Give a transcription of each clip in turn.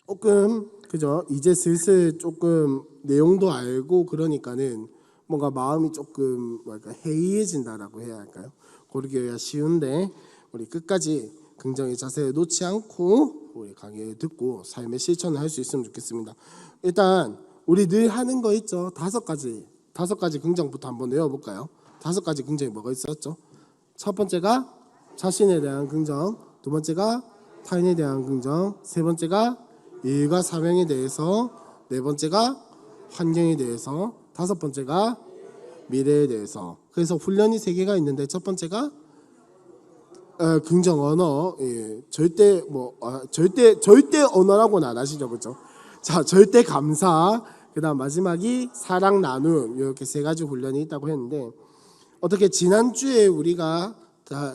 조금 그죠? 이제 슬슬 조금 내용도 알고 그러니까는 뭔가 마음이 조금 뭐랄까 해이해진다라고 해야 할까요? 고르기가 쉬운데 우리 끝까지 긍정의 자세를 놓지 않고 우리 강의를 듣고 삶의 실천을 할 수 있으면 좋겠습니다. 일단 우리 늘 하는 거 있죠? 다섯 가지 긍정부터 한번 외워볼까요? 다섯 가지 긍정이 뭐가 있었죠? 첫 번째가 자신에 대한 긍정, 두 번째가 타인에 대한 긍정, 세 번째가 일과 사명에 대해서, 네 번째가 환경에 대해서, 다섯 번째가 미래에 대해서. 그래서 훈련이 세 개가 있는데 첫 번째가 긍정 언어, 절대 언어라고는 안 하시죠, 그렇죠? 자, 절대 감사, 그다음 마지막이 사랑 나눔, 이렇게 세 가지 훈련이 있다고 했는데 어떻게 지난주에 우리가 다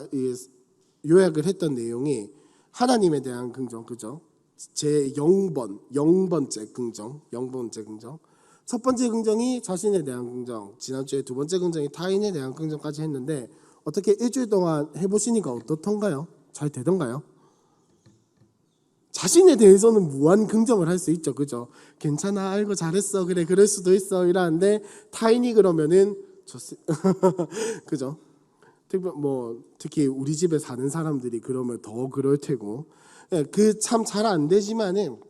요약을 했던 내용이 하나님에 대한 긍정, 그죠? 제 0번째 긍정. 첫 번째 긍정이 자신에 대한 긍정, 지난주에 두 번째 긍정이 타인에 대한 긍정까지 했는데 어떻게 일주일 동안 해보시니까 어떻던가요? 잘 되던가요? 자신에 대해서는 무한 긍정을 할 수 있죠, 그죠? 괜찮아, 알고 잘했어, 그래, 그럴 수도 있어 이러는데 타인이 그러면은 그죠? 특히 우리 집에 사는 사람들이 그러면 더 그럴 테고, 그 참 잘 안 되지만은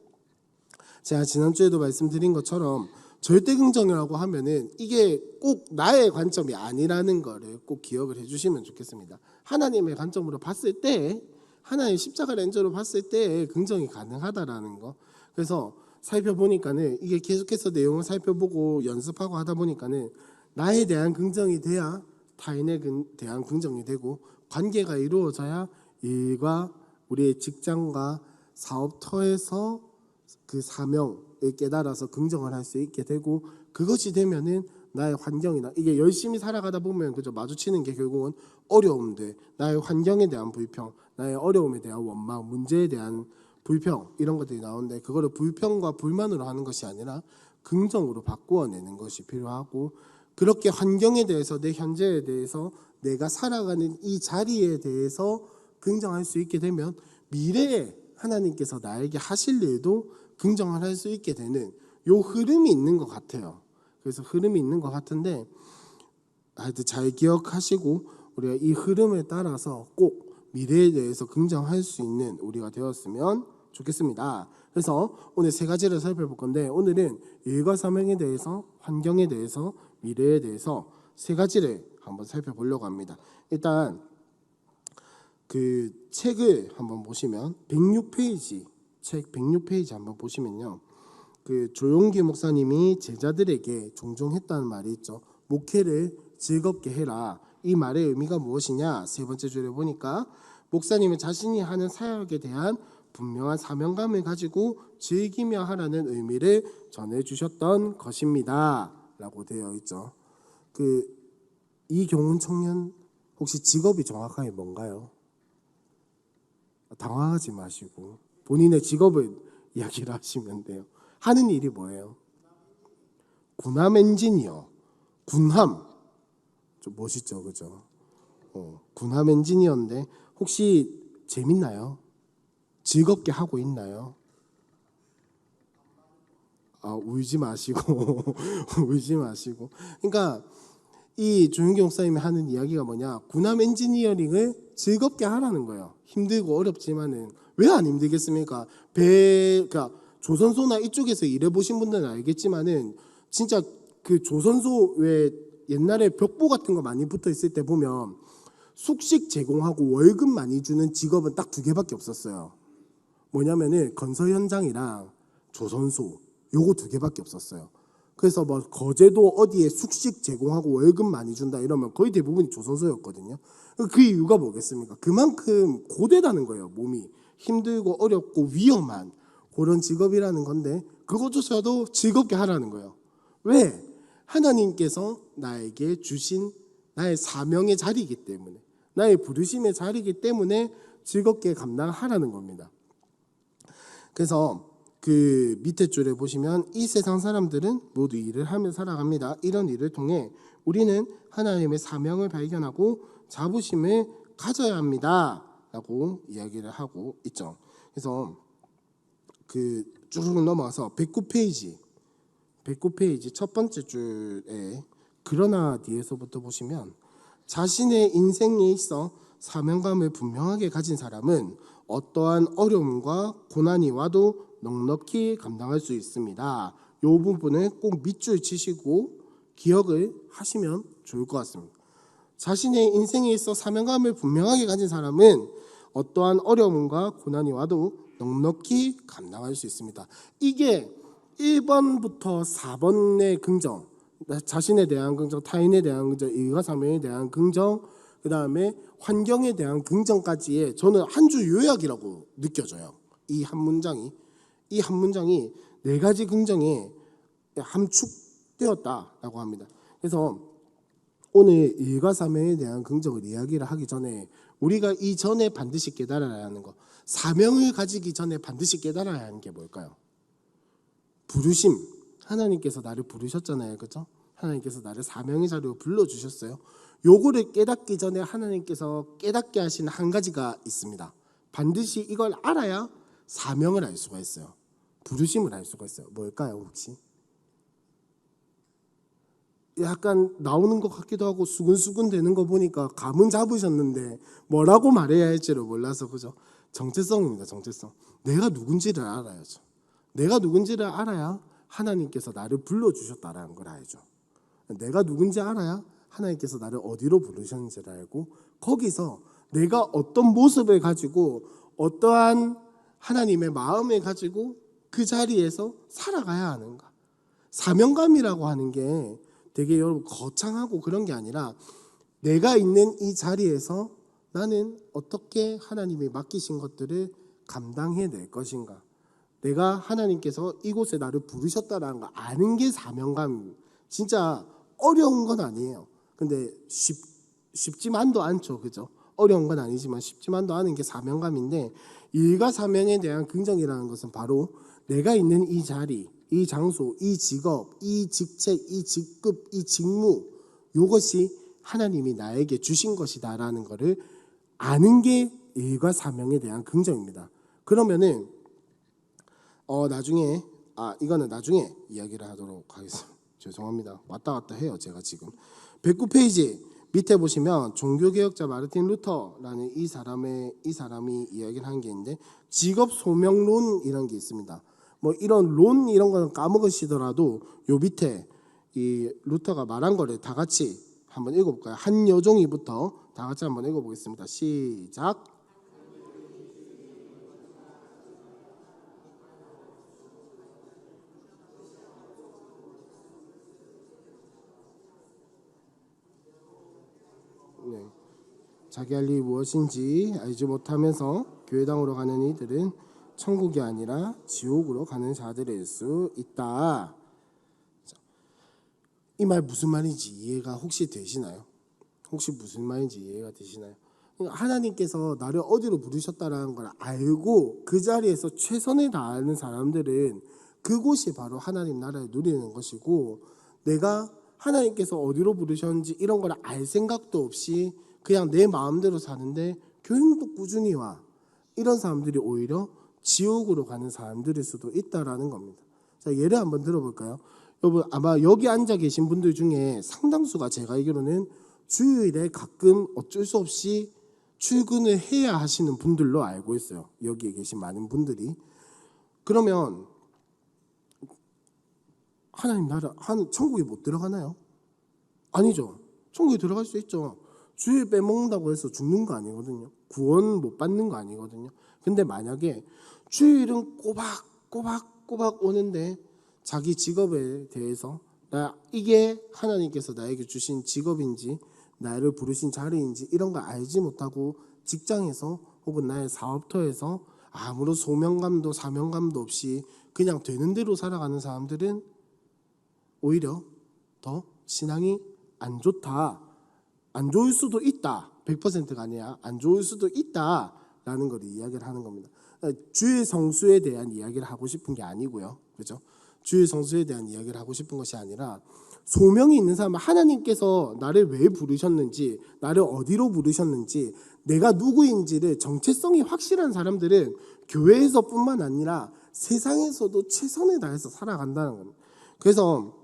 제가 지난주에도 말씀드린 것처럼 절대 긍정이라고 하면은 이게 꼭 나의 관점이 아니라는 거를 꼭 기억을 해주시면 좋겠습니다. 하나님의 관점으로 봤을 때, 하나의 십자가 렌저로 봤을 때 긍정이 가능하다라는 거. 그래서 살펴보니까는 이게 계속해서 내용을 살펴보고 연습하고 하다 보니까는 나에 대한 긍정이 돼야 타인에 대한 긍정이 되고 관계가 이루어져야 일과 우리의 직장과 사업터에서 그 사명을 깨달아서 긍정을 할 수 있게 되고 그것이 되면은 나의 환경이나 이게 열심히 살아가다 보면 그저 마주치는 게 결국은 어려움들, 나의 환경에 대한 불평, 나의 어려움에 대한 원망, 문제에 대한 불평 이런 것들이 나오는데 그거를 불평과 불만으로 하는 것이 아니라 긍정으로 바꾸어내는 것이 필요하고 그렇게 환경에 대해서 내 현재에 대해서 내가 살아가는 이 자리에 대해서 긍정할 수 있게 되면 미래에 하나님께서 나에게 하실 일도 긍정을 할 수 있게 되는 요 흐름이 있는 것 같아요. 그래서 흐름이 있는 것 같은데 하여튼 잘 기억하시고 우리가 이 흐름에 따라서 꼭 미래에 대해서 긍정할 수 있는 우리가 되었으면 좋겠습니다. 그래서 오늘 세 가지를 살펴볼 건데 오늘은 일과 사명에 대해서, 환경에 대해서, 미래에 대해서 세 가지를 한번 살펴보려고 합니다. 일단 그 책을 한번 보시면 106페이지 책 106페이지 한번 보시면요. 그 조용기 목사님이 제자들에게 종종 했다는 말이 있죠. 목회를 즐겁게 해라. 이 말의 의미가 무엇이냐? 세 번째 줄에 보니까 목사님은 자신이 하는 사역에 대한 분명한 사명감을 가지고 즐기며 하라는 의미를 전해주셨던 것입니다. 라고 되어 있죠. 이경훈 청년 혹시 직업이 정확하게 뭔가요? 당황하지 마시고 본인의 직업을 이야기를 하시면 돼요. 하는 일이 뭐예요? 군함 엔지니어. 군함 좀 멋있죠, 그죠? 군함 엔지니어인데 혹시 재밌나요? 즐겁게 하고 있나요? 울지 마시고 울지 마시고. 그러니까 이 조윤기 목사님이 하는 이야기가 뭐냐? 군함 엔지니어링을 즐겁게 하라는 거예요. 힘들고 어렵지만은 왜 안 힘들겠습니까? 그러니까 조선소나 이쪽에서 일해보신 분들은 알겠지만은 진짜 그 조선소 왜 옛날에 벽보 같은 거 많이 붙어 있을 때 보면 숙식 제공하고 월급 많이 주는 직업은 딱 두 개밖에 없었어요. 뭐냐면은 건설 현장이랑 조선소 요거 두 개밖에 없었어요. 그래서 뭐 거제도 어디에 숙식 제공하고 월급 많이 준다 이러면 거의 대부분이 조선소였거든요. 그 이유가 뭐겠습니까? 그만큼 고되다는 거예요. 몸이 힘들고 어렵고 위험한 그런 직업이라는 건데 그것조차도 즐겁게 하라는 거예요. 왜? 하나님께서 나에게 주신 나의 사명의 자리이기 때문에, 나의 부르심의 자리이기 때문에 즐겁게 감당하라는 겁니다. 그래서 그 밑에 줄에 보시면 이 세상 사람들은 모두 일을 하며 살아갑니다. 이런 일을 통해 우리는 하나님의 사명을 발견하고 자부심을 가져야 합니다. 라고 이야기를 하고 있죠. 그래서 그 쭉 넘어가서 109페이지 첫 번째 줄에 그러나 뒤에서부터 보시면 자신의 인생에 있어 사명감을 분명하게 가진 사람은 어떠한 어려움과 고난이 와도 넉넉히 감당할 수 있습니다. 이 부분을 꼭 밑줄 치시고 기억을 하시면 좋을 것 같습니다. 자신의 인생에 있어 사명감을 분명하게 가진 사람은 어떠한 어려움과 고난이 와도 넉넉히 감당할 수 있습니다. 이게 1번부터 4번의 긍정, 자신에 대한 긍정, 타인에 대한 긍정, 일과 사명에 대한 긍정, 그 다음에 환경에 대한 긍정까지의 저는 한 줄 요약이라고 느껴져요. 이 한 문장이 네 가지 긍정에 함축되었다라고 합니다. 그래서 오늘 일과 사명에 대한 긍정을 이야기를 하기 전에 우리가 이전에 반드시 깨달아야 하는 거, 사명을 가지기 전에 반드시 깨달아야 하는 게 뭘까요? 부르심. 하나님께서 나를 부르셨잖아요. 그렇죠? 하나님께서 나를 사명의 자리로 불러주셨어요. 요거를 깨닫기 전에 하나님께서 깨닫게 하신 한 가지가 있습니다. 반드시 이걸 알아야 사명을 알 수가 있어요. 부르심을 알 수가 있어요. 뭘까요, 혹시? 약간 나오는 것 같기도 하고 수근수근 되는 거 보니까 감은 잡으셨는데 뭐라고 말해야 할지를 몰라서, 그죠? 정체성입니다. 정체성. 내가 누군지를 알아야죠. 내가 누군지를 알아야 하나님께서 나를 불러주셨다라는 걸 알죠. 내가 누군지 알아야 하나님께서 나를 어디로 부르셨는지를 알고 거기서 내가 어떤 모습을 가지고 어떠한 하나님의 마음을 가지고 그 자리에서 살아가야 하는가. 사명감이라고 하는 게 되게 여러분 거창하고 그런 게 아니라 내가 있는 이 자리에서 나는 어떻게 하나님이 맡기신 것들을 감당해낼 것인가. 내가 하나님께서 이곳에 나를 부르셨다라는 거 아는 게 사명감. 진짜 어려운 건 아니에요. 근데 쉽지만도 않죠. 그죠? 어려운 건 아니지만 쉽지만도 않은 게 사명감인데, 일과 사명에 대한 긍정이라는 것은 바로 내가 있는 이 자리, 이 장소, 이 직업, 이 직책, 이 직급, 이 직무, 이것이 하나님이 나에게 주신 것이다라는 것을 아는 게 일과 사명에 대한 긍정입니다. 그러면은 이거는 나중에 이야기를 하도록 하겠습니다. 죄송합니다. 왔다 갔다 해요. 제가 지금 109페이지 밑에 보시면 종교개혁자 마르틴 루터라는 이 사람이 이야기를 한 게 있는데, 직업 소명론이라는 게 있습니다. 뭐 이런 론 이런 거는 까먹으시더라도 요 밑에 이 루터가 말한 거를 다 같이 한번 읽어볼까요? 한여종이부터 다 같이 한번 읽어보겠습니다. 시작. 네. 자기 할 일이 무엇인지 알지 못하면서 교회당으로 가는 이들은 천국이 아니라 지옥으로 가는 자들일 수 있다. 이 말 무슨 말인지 이해가 혹시 되시나요? 혹시 무슨 말인지 이해가 되시나요? 그러니까 하나님께서 나를 어디로 부르셨다라는 걸 알고 그 자리에서 최선을 다하는 사람들은 그곳이 바로 하나님 나라를 누리는 것이고, 내가 하나님께서 어디로 부르셨는지 이런 걸 알 생각도 없이 그냥 내 마음대로 사는데 교육도 꾸준히 와, 이런 사람들이 오히려 지옥으로 가는 사람들일 수도 있다라는 겁니다. 자, 예를 한번 들어볼까요? 여러분 아마 여기 앉아 계신 분들 중에 상당수가 제가 알기로는 주일에 가끔 어쩔 수 없이 출근을 해야 하시는 분들로 알고 있어요. 여기에 계신 많은 분들이. 그러면 하나님 나라 천국에 못 들어가나요? 아니죠. 천국에 들어갈 수 있죠. 주일 빼먹는다고 해서 죽는 거 아니거든요. 구원 못 받는 거 아니거든요. 근데 만약에 주일은 꼬박꼬박 오는데 자기 직업에 대해서 이게 하나님께서 나에게 주신 직업인지 나를 부르신 자리인지 이런 거 알지 못하고 직장에서 혹은 나의 사업터에서 아무런 소명감도 사명감도 없이 그냥 되는 대로 살아가는 사람들은 오히려 더 신앙이 안 좋다, 안 좋을 수도 있다, 100%가 아니라 안 좋을 수도 있다라는 걸 이야기를 하는 겁니다. 주의 성수에 대한 이야기를 하고 싶은 게 아니고요, 그렇죠? 주의 성수에 대한 이야기를 하고 싶은 것이 아니라 소명이 있는 사람은 하나님께서 나를 왜 부르셨는지, 나를 어디로 부르셨는지, 내가 누구인지를 정체성이 확실한 사람들은 교회에서뿐만 아니라 세상에서도 최선을 다해서 살아간다는 겁니다. 그래서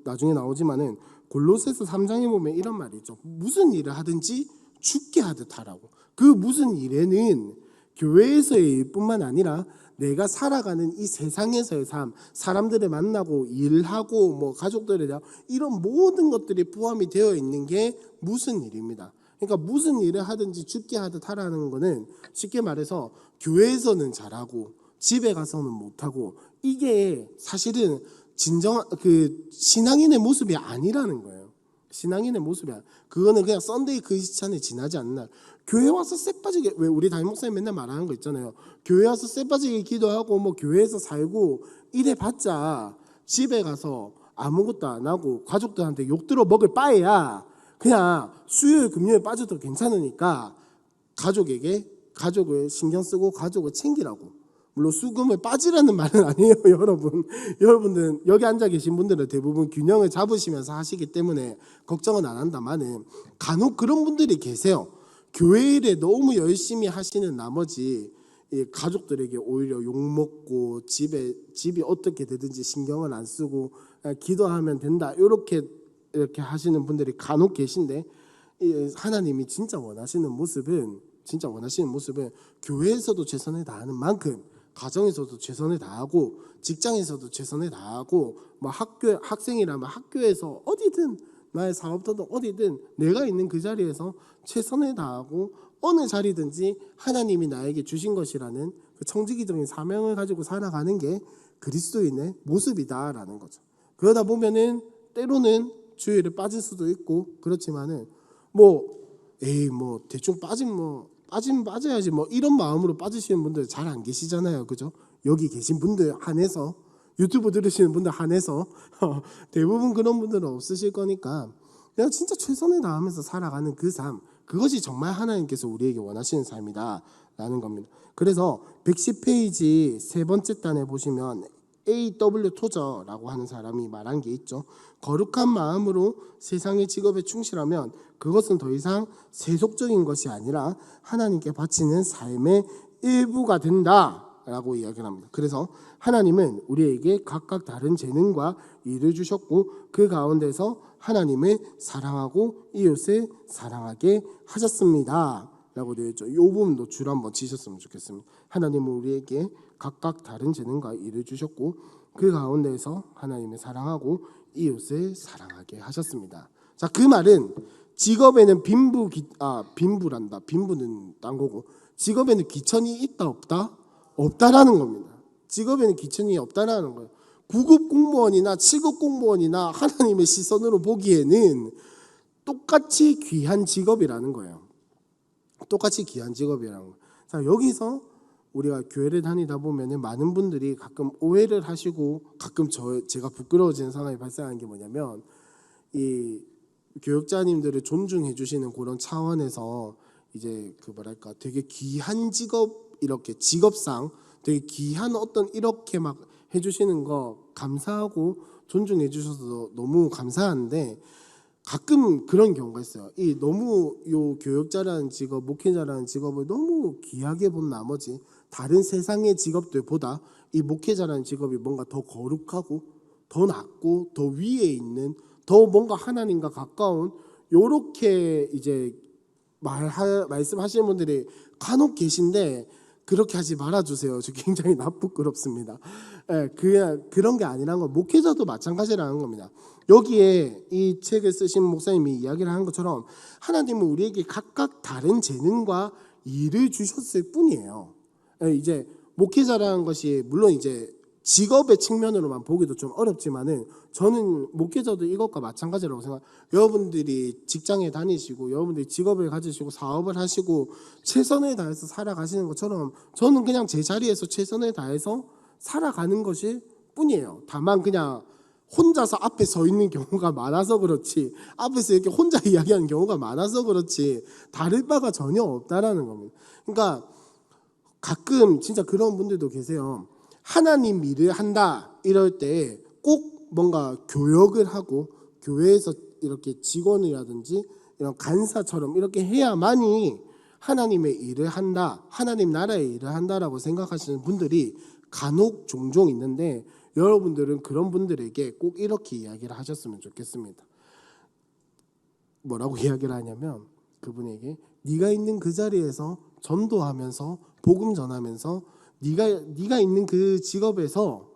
나중에 나오지만은 골로새서 3장에 보면 이런 말이 있죠. 무슨 일을 하든지 죽게 하듯 하라고. 그 무슨 일에는 교회에서의 일뿐만 아니라 내가 살아가는 이 세상에서의 삶, 사람들을 만나고 일하고 뭐 가족들에 대한 이런 모든 것들이 포함이 되어 있는 게 무슨 일입니다. 그러니까 무슨 일을 하든지 죽게 하듯 하라는 거는 쉽게 말해서 교회에서는 잘하고 집에 가서는 못하고, 이게 사실은 진정한 신앙인의 모습이 아니라는 거예요. 신앙인의 모습이 아니야. 그거는 그냥 썬데이 크리스찬에 지나지 않는 날. 교회 와서 쎄빠지게, 왜 우리 담임 목사님 맨날 말하는 거 있잖아요. 교회 와서 쎄빠지게 기도하고 뭐 교회에서 살고 이래 봤자 집에 가서 아무것도 안 하고 가족들한테 욕 들어 먹을 바에야 그냥 수요일 금요일 빠져도 괜찮으니까 가족을 신경 쓰고 가족을 챙기라고. 물론 수금을 빠지라는 말은 아니에요, 여러분. 여러분들은 여기 앉아 계신 분들은 대부분 균형을 잡으시면서 하시기 때문에 걱정은 안 한다마는 간혹 그런 분들이 계세요. 교회 일에 너무 열심히 하시는 나머지 가족들에게 오히려 욕먹고 집이 어떻게 되든지 신경을 안 쓰고 기도하면 된다, 이렇게 하시는 분들이 간혹 계신데, 하나님이 진짜 원하시는 모습은 교회에서도 최선을 다하는 만큼 가정에서도 최선을 다하고 직장에서도 최선을 다하고 뭐 학생이라면 학교에서 어디든 나의 사업터든 어디든 내가 있는 그 자리에서 최선을 다하고 어느 자리든지 하나님이 나에게 주신 것이라는 그 청지기적인 사명을 가지고 살아가는 게 그리스도인의 모습이다라는 거죠. 그러다 보면은 때로는 주일에 빠질 수도 있고 그렇지만은 대충 빠지면 빠져야지 이런 마음으로 빠지시는 분들 잘 안 계시잖아요, 그죠? 여기 계신 분들 한해서, 유튜브 들으시는 분들 한해서 대부분 그런 분들은 없으실 거니까 그냥 진짜 최선을 다하면서 살아가는 그 삶, 그것이 정말 하나님께서 우리에게 원하시는 삶이다라는 겁니다. 그래서 110페이지 세 번째 단에 보시면 A.W. 토저라고 하는 사람이 말한 게 있죠. 거룩한 마음으로 세상의 직업에 충실하면 그것은 더 이상 세속적인 것이 아니라 하나님께 바치는 삶의 일부가 된다라고 이야기를 합니다. 그래서 하나님은 우리에게 각각 다른 재능과 일을 주셨고 그 가운데서 하나님을 사랑하고 이웃을 사랑하게 하셨습니다 라고 되어 있죠. 이 부분도 줄 한번 치셨으면 좋겠습니다. 하나님은 우리에게 각각 다른 재능과 일을 주셨고 그 가운데에서 하나님을 사랑하고 이웃을 사랑하게 하셨습니다. 자, 그 말은 직업에는 빈부는 딴 거고, 직업에는 귀천이 있다 없다? 없다라는 겁니다. 직업에는 귀천이 없다라는 거예요. 9급 공무원이나 7급 공무원이나 하나님의 시선으로 보기에는 똑같이 귀한 직업이라는 거예요. 똑같이 귀한 직업이라는 거예요. 자, 여기서 우리가 교회를 다니다 보면은 많은 분들이 가끔 오해를 하시고 가끔 제가 부끄러워지는 상황이 발생하는 게 뭐냐면, 이 교육자님들을 존중해 주시는 그런 차원에서 이제 되게 귀한 직업, 이렇게 직업상 되게 귀한 어떤 이렇게 막 해주시는 거 감사하고 존중해 주셔서 너무 감사한데, 가끔 그런 경우가 있어요. 너무 요 교육자라는 직업, 목회자라는 직업을 너무 귀하게 본 나머지 다른 세상의 직업들보다 이 목회자라는 직업이 뭔가 더 거룩하고 더 낫고 더 위에 있는, 더 뭔가 하나님과 가까운, 요렇게 이제 말씀하시는 분들이 간혹 계신데 그렇게 하지 말아주세요. 저 굉장히 부끄럽습니다. 그런 게 아니라는 건 목회자도 마찬가지라는 겁니다. 여기에 이 책을 쓰신 목사님이 이야기를 하는 것처럼 하나님은 우리에게 각각 다른 재능과 일을 주셨을 뿐이에요. 이제 목회자라는 것이 물론 이제 직업의 측면으로만 보기도 좀 어렵지만은 저는 목회자도 이것과 마찬가지라고 생각해요. 여러분들이 직장에 다니시고 여러분들이 직업을 가지시고 사업을 하시고 최선을 다해서 살아가시는 것처럼 저는 그냥 제 자리에서 최선을 다해서 살아가는 것일 뿐이에요. 다만 그냥 혼자서 앞에 서 있는 경우가 많아서 그렇지, 앞에서 이렇게 혼자 이야기하는 경우가 많아서 그렇지 다를 바가 전혀 없다라는 겁니다. 그러니까 가끔 진짜 그런 분들도 계세요. 하나님 일을 한다 이럴 때 꼭 뭔가 교역을 하고 교회에서 이렇게 직원이라든지 이런 간사처럼 이렇게 해야만이 하나님의 일을 한다, 하나님 나라의 일을 한다라고 생각하시는 분들이 간혹 종종 있는데 여러분들은 그런 분들에게 꼭 이렇게 이야기를 하셨으면 좋겠습니다. 뭐라고 이야기를 하냐면 그분에게 네가 있는 그 자리에서 전도하면서 복음 전하면서 네가 있는 그 직업에서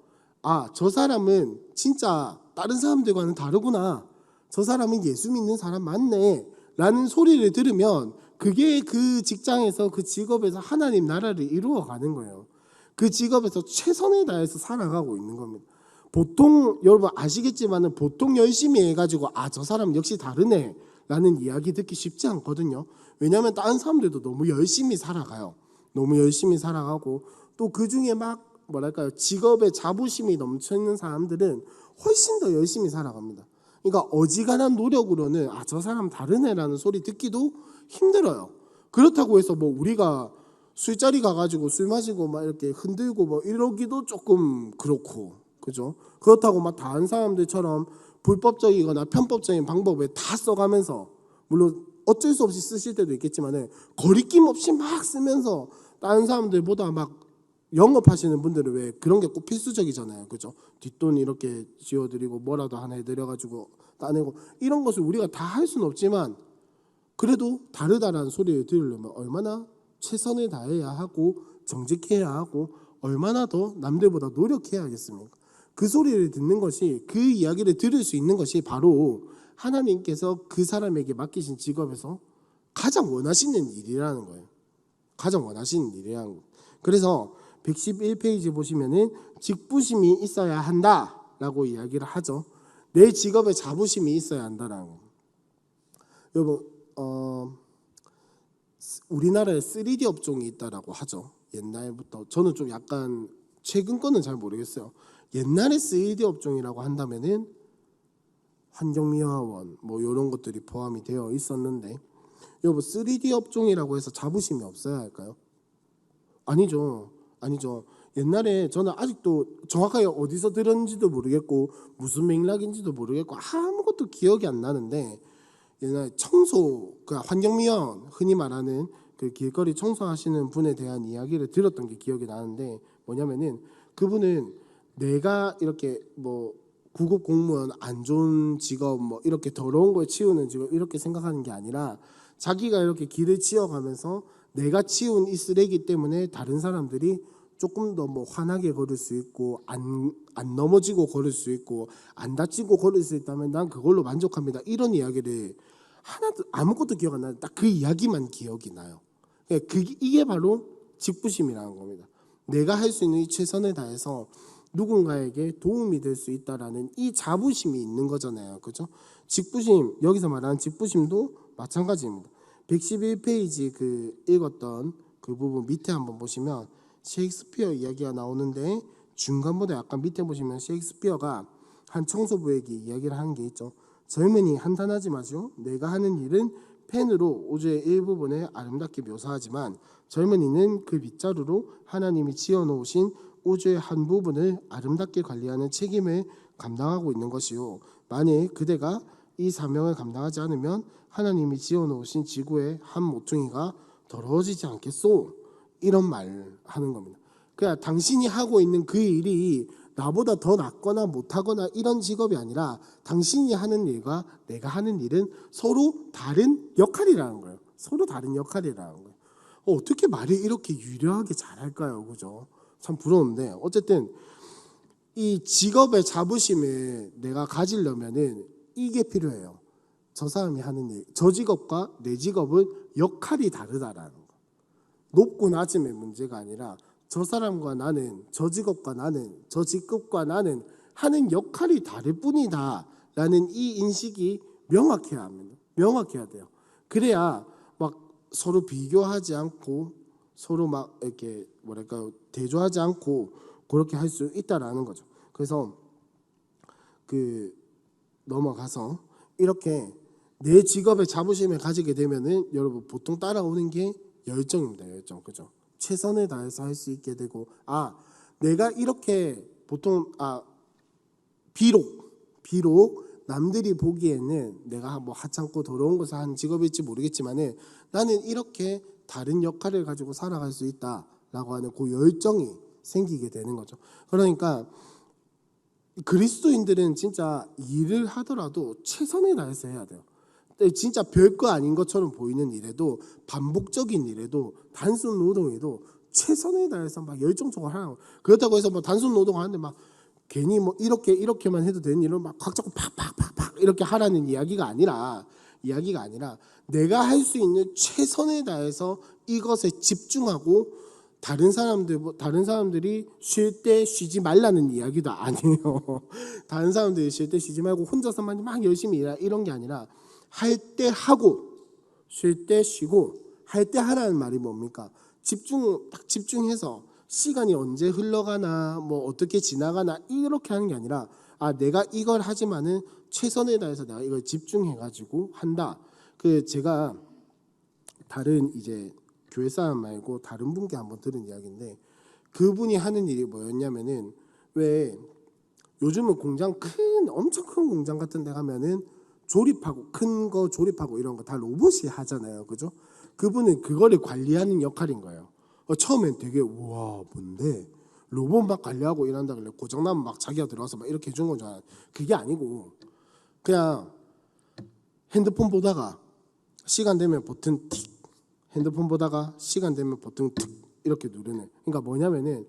저 사람은 진짜 다른 사람들과는 다르구나. 저 사람은 예수 믿는 사람 맞네. 라는 소리를 들으면 그게 그 직장에서 그 직업에서 하나님 나라를 이루어가는 거예요. 그 직업에서 최선을 다해서 살아가고 있는 겁니다. 보통 여러분 아시겠지만 보통 열심히 해가지고 저 사람 역시 다르네 라는 이야기 듣기 쉽지 않거든요. 왜냐하면 다른 사람들도 너무 열심히 살아가요. 너무 열심히 살아가고 또 그 중에 막 뭐랄까요, 직업에 자부심이 넘쳐있는 사람들은 훨씬 더 열심히 살아갑니다. 그러니까 어지간한 노력으로는 저 사람 다르네라는 소리 듣기도 힘들어요. 그렇다고 해서 뭐 우리가 술자리 가가지고 술 마시고 막 이렇게 흔들고 뭐 이러기도 조금 그렇고, 그죠? 그렇다고 막 다른 사람들처럼 불법적이거나 편법적인 방법을 다 써가면서, 물론 어쩔 수 없이 쓰실 때도 있겠지만 거리낌 없이 막 쓰면서 다른 사람들보다 막 영업하시는 분들은 왜 그런 게 꼭 필수적이잖아요, 그죠? 뒷돈 이렇게 지어드리고 뭐라도 하나 해드려가지고 따내고 이런 것을 우리가 다 할 수는 없지만 그래도 다르다라는 소리를 들으려면 얼마나 최선을 다해야 하고 정직해야 하고 얼마나 더 남들보다 노력해야 하겠습니까? 그 소리를 듣는 것이, 그 이야기를 들을 수 있는 것이 바로 하나님께서 그 사람에게 맡기신 직업에서 가장 원하시는 일이라는 거예요. 가장 원하시는 일이라는 거예요. 그래서 111페이지 보시면은 직부심이 있어야 한다라고 이야기를 하죠. 내 직업에 자부심이 있어야 한다라는 거. 여러분, 우리나라에 3D 업종이 있다라고 하죠. 옛날부터. 저는 좀 약간 최근 거는 잘 모르겠어요. 옛날에 3D 업종이라고 한다면은 환경미화원 뭐 이런 것들이 포함이 되어 있었는데, 여러분 3D 업종이라고 해서 자부심이 없어야 할까요? 아니죠. 옛날에 저는 아직도 정확하게 어디서 들었는지도 모르겠고 무슨 맥락인지도 모르겠고 아무것도 기억이 안 나는데, 옛날에 청소, 그 환경미화원 흔히 말하는 그 길거리 청소하시는 분에 대한 이야기를 들었던 게 기억이 나는데, 뭐냐면은 그분은 내가 이렇게 뭐 구급 공무원 안 좋은 직업, 뭐 이렇게 더러운 걸 치우는 직업 이렇게 생각하는 게 아니라 자기가 이렇게 길을 치워가면서 내가 치운 이 쓰레기 때문에 다른 사람들이 조금 더 뭐 환하게 걸을 수 있고 안 넘어지고 걸을 수 있고 안 다치고 걸을 수 있다면 난 그걸로 만족합니다. 이런 이야기를 하나도 아무것도 기억 안 나는데 딱 그 이야기만 기억이 나요. 이게 바로 직부심이라는 겁니다. 내가 할 수 있는 이 최선을 다해서 누군가에게 도움이 될 수 있다라는 이 자부심이 있는 거잖아요, 그죠? 직부심, 여기서 말하는 직부심도 마찬가지입니다. 111페이지 그 읽었던 그 부분 밑에 한번 보시면 셰익스피어 이야기가 나오는데, 중간보다 약간 밑에 보시면 셰익스피어가 한 청소부에게 이야기를 하는 게 있죠. 젊은이 한탄하지 마시오. 내가 하는 일은 펜으로 우주의 일부분을 아름답게 묘사하지만 젊은이는 그 빗자루로 하나님이 지어놓으신 우주의 한 부분을 아름답게 관리하는 책임을 감당하고 있는 것이요. 만일 그대가 이 사명을 감당하지 않으면 하나님이 지어놓으신 지구의 한 모퉁이가 더러워지지 않겠소? 이런 말을 하는 겁니다. 그러니까 당신이 하고 있는 그 일이 나보다 더 낫거나 못하거나 이런 직업이 아니라 당신이 하는 일과 내가 하는 일은 서로 다른 역할이라는 거예요. 서로 다른 역할이라는 거예요. 어떻게 말을 이렇게 유려하게 잘할까요? 그죠? 참 부러운데, 어쨌든 이 직업의 자부심을 내가 가지려면은 이게 필요해요. 저 사람이 하는 일, 저 직업과 내 직업은 역할이 다르다라는 거. 높고 낮음의 문제가 아니라 저 사람과 나는, 저 직업과 나는, 저 직급과 나는 하는 역할이 다를 뿐이다 라는 이 인식이 명확해야 합니다. 명확해야 돼요. 그래야 막 서로 비교하지 않고 서로 막 이렇게 뭐랄까요, 대조하지 않고 그렇게 할 수 있다라는 거죠. 그래서 그 넘어가서 이렇게 내 직업에 자부심을 가지게 되면은 여러분 보통 따라오는 게 열정입니다. 열정, 그죠? 최선을 다해서 할 수 있게 되고, 내가 이렇게 보통 비록 남들이 보기에는 내가 뭐 하찮고 더러운 것을 하는 직업일지 모르겠지만은 나는 이렇게 다른 역할을 가지고 살아갈 수 있다라고 하는 그 열정이 생기게 되는 거죠. 그러니까 그리스도인들은 진짜 일을 하더라도 최선을 다해서 해야 돼요. 진짜 별거 아닌 것처럼 보이는 일에도, 반복적인 일에도, 단순 노동에도 최선을 다해서 막 열정적으로 하라고. 그렇다고 해서 뭐 단순 노동하는데 막 괜히 뭐 이렇게만 해도 되는 일을 막 각 잡고 팍팍팍팍 이렇게 하라는 이야기가 아니라 내가 할 수 있는 최선을 다해서 이것에 집중하고, 다른 사람들이 쉴 때 쉬지 말라는 이야기도 아니에요. 다른 사람들이 쉴 때 쉬지 말고 혼자서만 막 열심히 일하라 이런 게 아니라, 할 때 하고 쉴 때 쉬고, 할 때 하라는 말이 뭡니까? 딱 집중해서 시간이 언제 흘러가나 뭐 어떻게 지나가나 이렇게 하는 게 아니라, 내가 이걸 하지만은 최선을 다해서 내가 이걸 집중해 가지고 한다. 제가 다른 이제 교회 사람 말고 다른 분께 한번 들은 이야기인데, 그분이 하는 일이 뭐였냐면은, 왜 요즘은 공장 엄청 큰 공장 같은 데 가면은 큰 거 조립하고 이런 거 다 로봇이 하잖아요. 그죠? 그분은 그거를 관리하는 역할인 거예요. 처음엔 되게 우와 뭔데 로봇 막 관리하고 이런다 그래, 고장나면 막 자기가 들어와서 막 이렇게 해준 건 줄 알았는데, 그게 아니고 그냥 핸드폰 보다가 시간 되면 버튼 틱, 핸드폰 보다가 시간 되면 버튼 틱 이렇게 누르는. 그러니까 뭐냐면은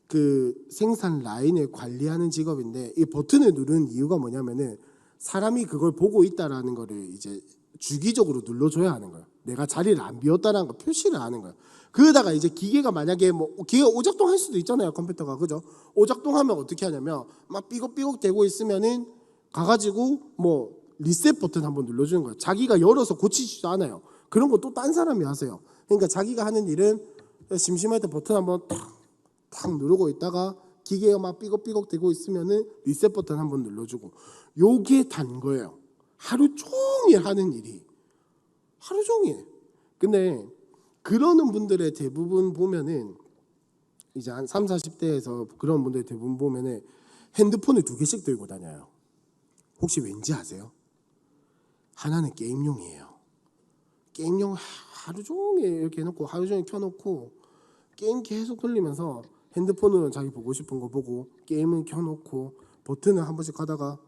그 생산 라인을 관리하는 직업인데, 이 버튼을 누르는 이유가 뭐냐면은 사람이 그걸 보고 있다라는 거를 이제 주기적으로 눌러줘야 하는 거예요. 내가 자리를 안 비웠다라는 거 표시를 하는 거예요. 그러다가 이제 기계가 만약에 기계가 오작동 할 수도 있잖아요, 컴퓨터가. 그죠? 오작동하면 어떻게 하냐면 막 삐걱삐걱 대고 있으면은 가가지고 뭐 리셋 버튼 한번 눌러주는 거예요. 자기가 열어서 고치지도 않아요. 그런 거 또 딴 사람이 하세요. 그러니까 자기가 하는 일은 심심할 때 버튼 한번 탁 누르고 있다가 기계가 막 삐걱삐걱 대고 있으면은 리셋 버튼 한번 눌러주고. 요게 단 거예요. 하루 종일 하는 일이. 하루 종일. 근데 그러는 분들의 대부분 보면은 이제 한 3, 40대에서 그런 분들 대부분 보면은 핸드폰을 2개씩 들고 다녀요. 혹시 왠지 아세요? 하나는 게임용이에요. 게임용 하루 종일 이렇게 해놓고, 하루 종일 켜놓고 게임 계속 돌리면서 핸드폰으로는 자기 보고 싶은 거 보고, 게임은 켜놓고 버튼을 한 번씩 하다가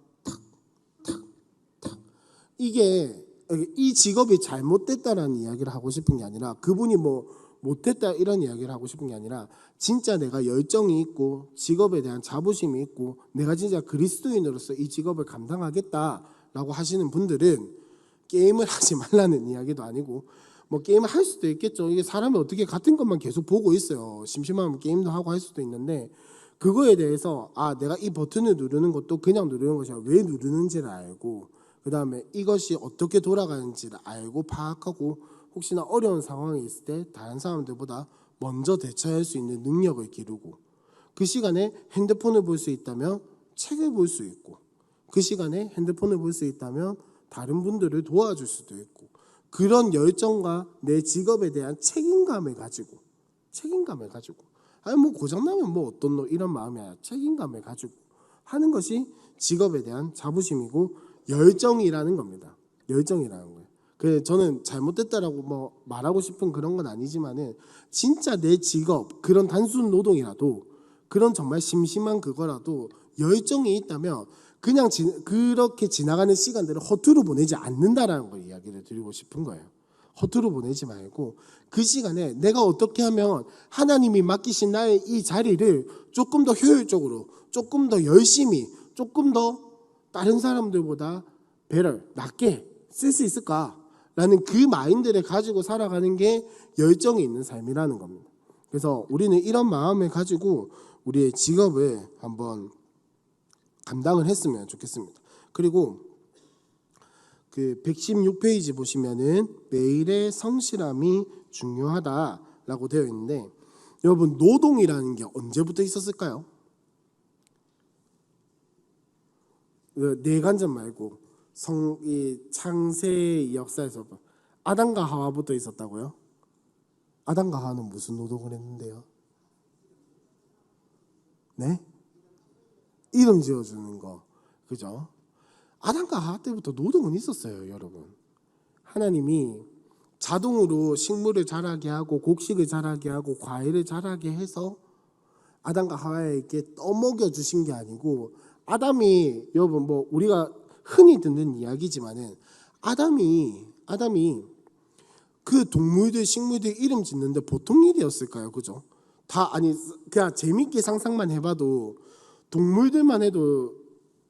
탁탁탁. 이 직업이 잘못됐다라는 이야기를 하고 싶은 게 아니라, 그분이 뭐 못했다 이런 이야기를 하고 싶은 게 아니라, 진짜 내가 열정이 있고 직업에 대한 자부심이 있고 내가 진짜 그리스도인으로서 이 직업을 감당하겠다라고 하시는 분들은 게임을 하지 말라는 이야기도 아니고, 뭐 게임을 할 수도 있겠죠. 이게 사람이 어떻게 같은 것만 계속 보고 있어요. 심심하면 게임도 하고 할 수도 있는데, 그거에 대해서 내가 이 버튼을 누르는 것도 그냥 누르는 것이 아니라 왜 누르는지를 알고, 그 다음에 이것이 어떻게 돌아가는지를 알고 파악하고, 혹시나 어려운 상황이 있을 때 다른 사람들보다 먼저 대처할 수 있는 능력을 기르고, 그 시간에 핸드폰을 볼 수 있다면 책을 볼 수 있고, 그 시간에 핸드폰을 볼 수 있다면 다른 분들을 도와줄 수도 있고, 그런 열정과 내 직업에 대한 책임감을 가지고 아니 뭐 고장나면 뭐 어떤 놈 이런 마음이 아니라 책임감을 가지고 하는 것이 직업에 대한 자부심이고 열정이라는 겁니다. 열정이라는 거예요. 그래서 저는 잘못됐다라고 뭐 말하고 싶은 그런 건 아니지만은, 진짜 내 직업, 그런 단순 노동이라도, 그런 정말 심심한 그거라도 열정이 있다면 그냥 그렇게 지나가는 시간들을 허투루 보내지 않는다라는 걸 이야기를 드리고 싶은 거예요. 허투루 보내지 말고 그 시간에 내가 어떻게 하면 하나님이 맡기신 나의 이 자리를 조금 더 효율적으로, 조금 더 열심히, 조금 더 다른 사람들보다 낮게 쓸 수 있을까라는 그 마인드를 가지고 살아가는 게 열정이 있는 삶이라는 겁니다. 그래서 우리는 이런 마음을 가지고 우리의 직업을 한번 감당을 했으면 좋겠습니다. 그리고 그 116페이지 보시면은 매일의 성실함이 중요하다라고 되어 있는데, 여러분 노동이라는 게 언제부터 있었을까요? 뇌관점 말고 이 창세의 역사에서 아담과 하와부터 있었다고요? 아담과 하와는 무슨 노동을 했는데요? 네? 이름 지어주는 거, 그죠? 아담과 하와 때부터 노동은 있었어요, 여러분. 하나님이 자동으로 식물을 자라게 하고 곡식을 자라게 하고 과일을 자라게 해서 아담과 하와에게 떠먹여 주신 게 아니고, 아담이, 여러분 뭐 우리가 흔히 듣는 이야기지만은 아담이 그 동물들 식물들 이름 짓는데 보통 일이었을까요? 그죠? 다 아니 그냥 재밌게 상상만 해봐도 동물들만 해도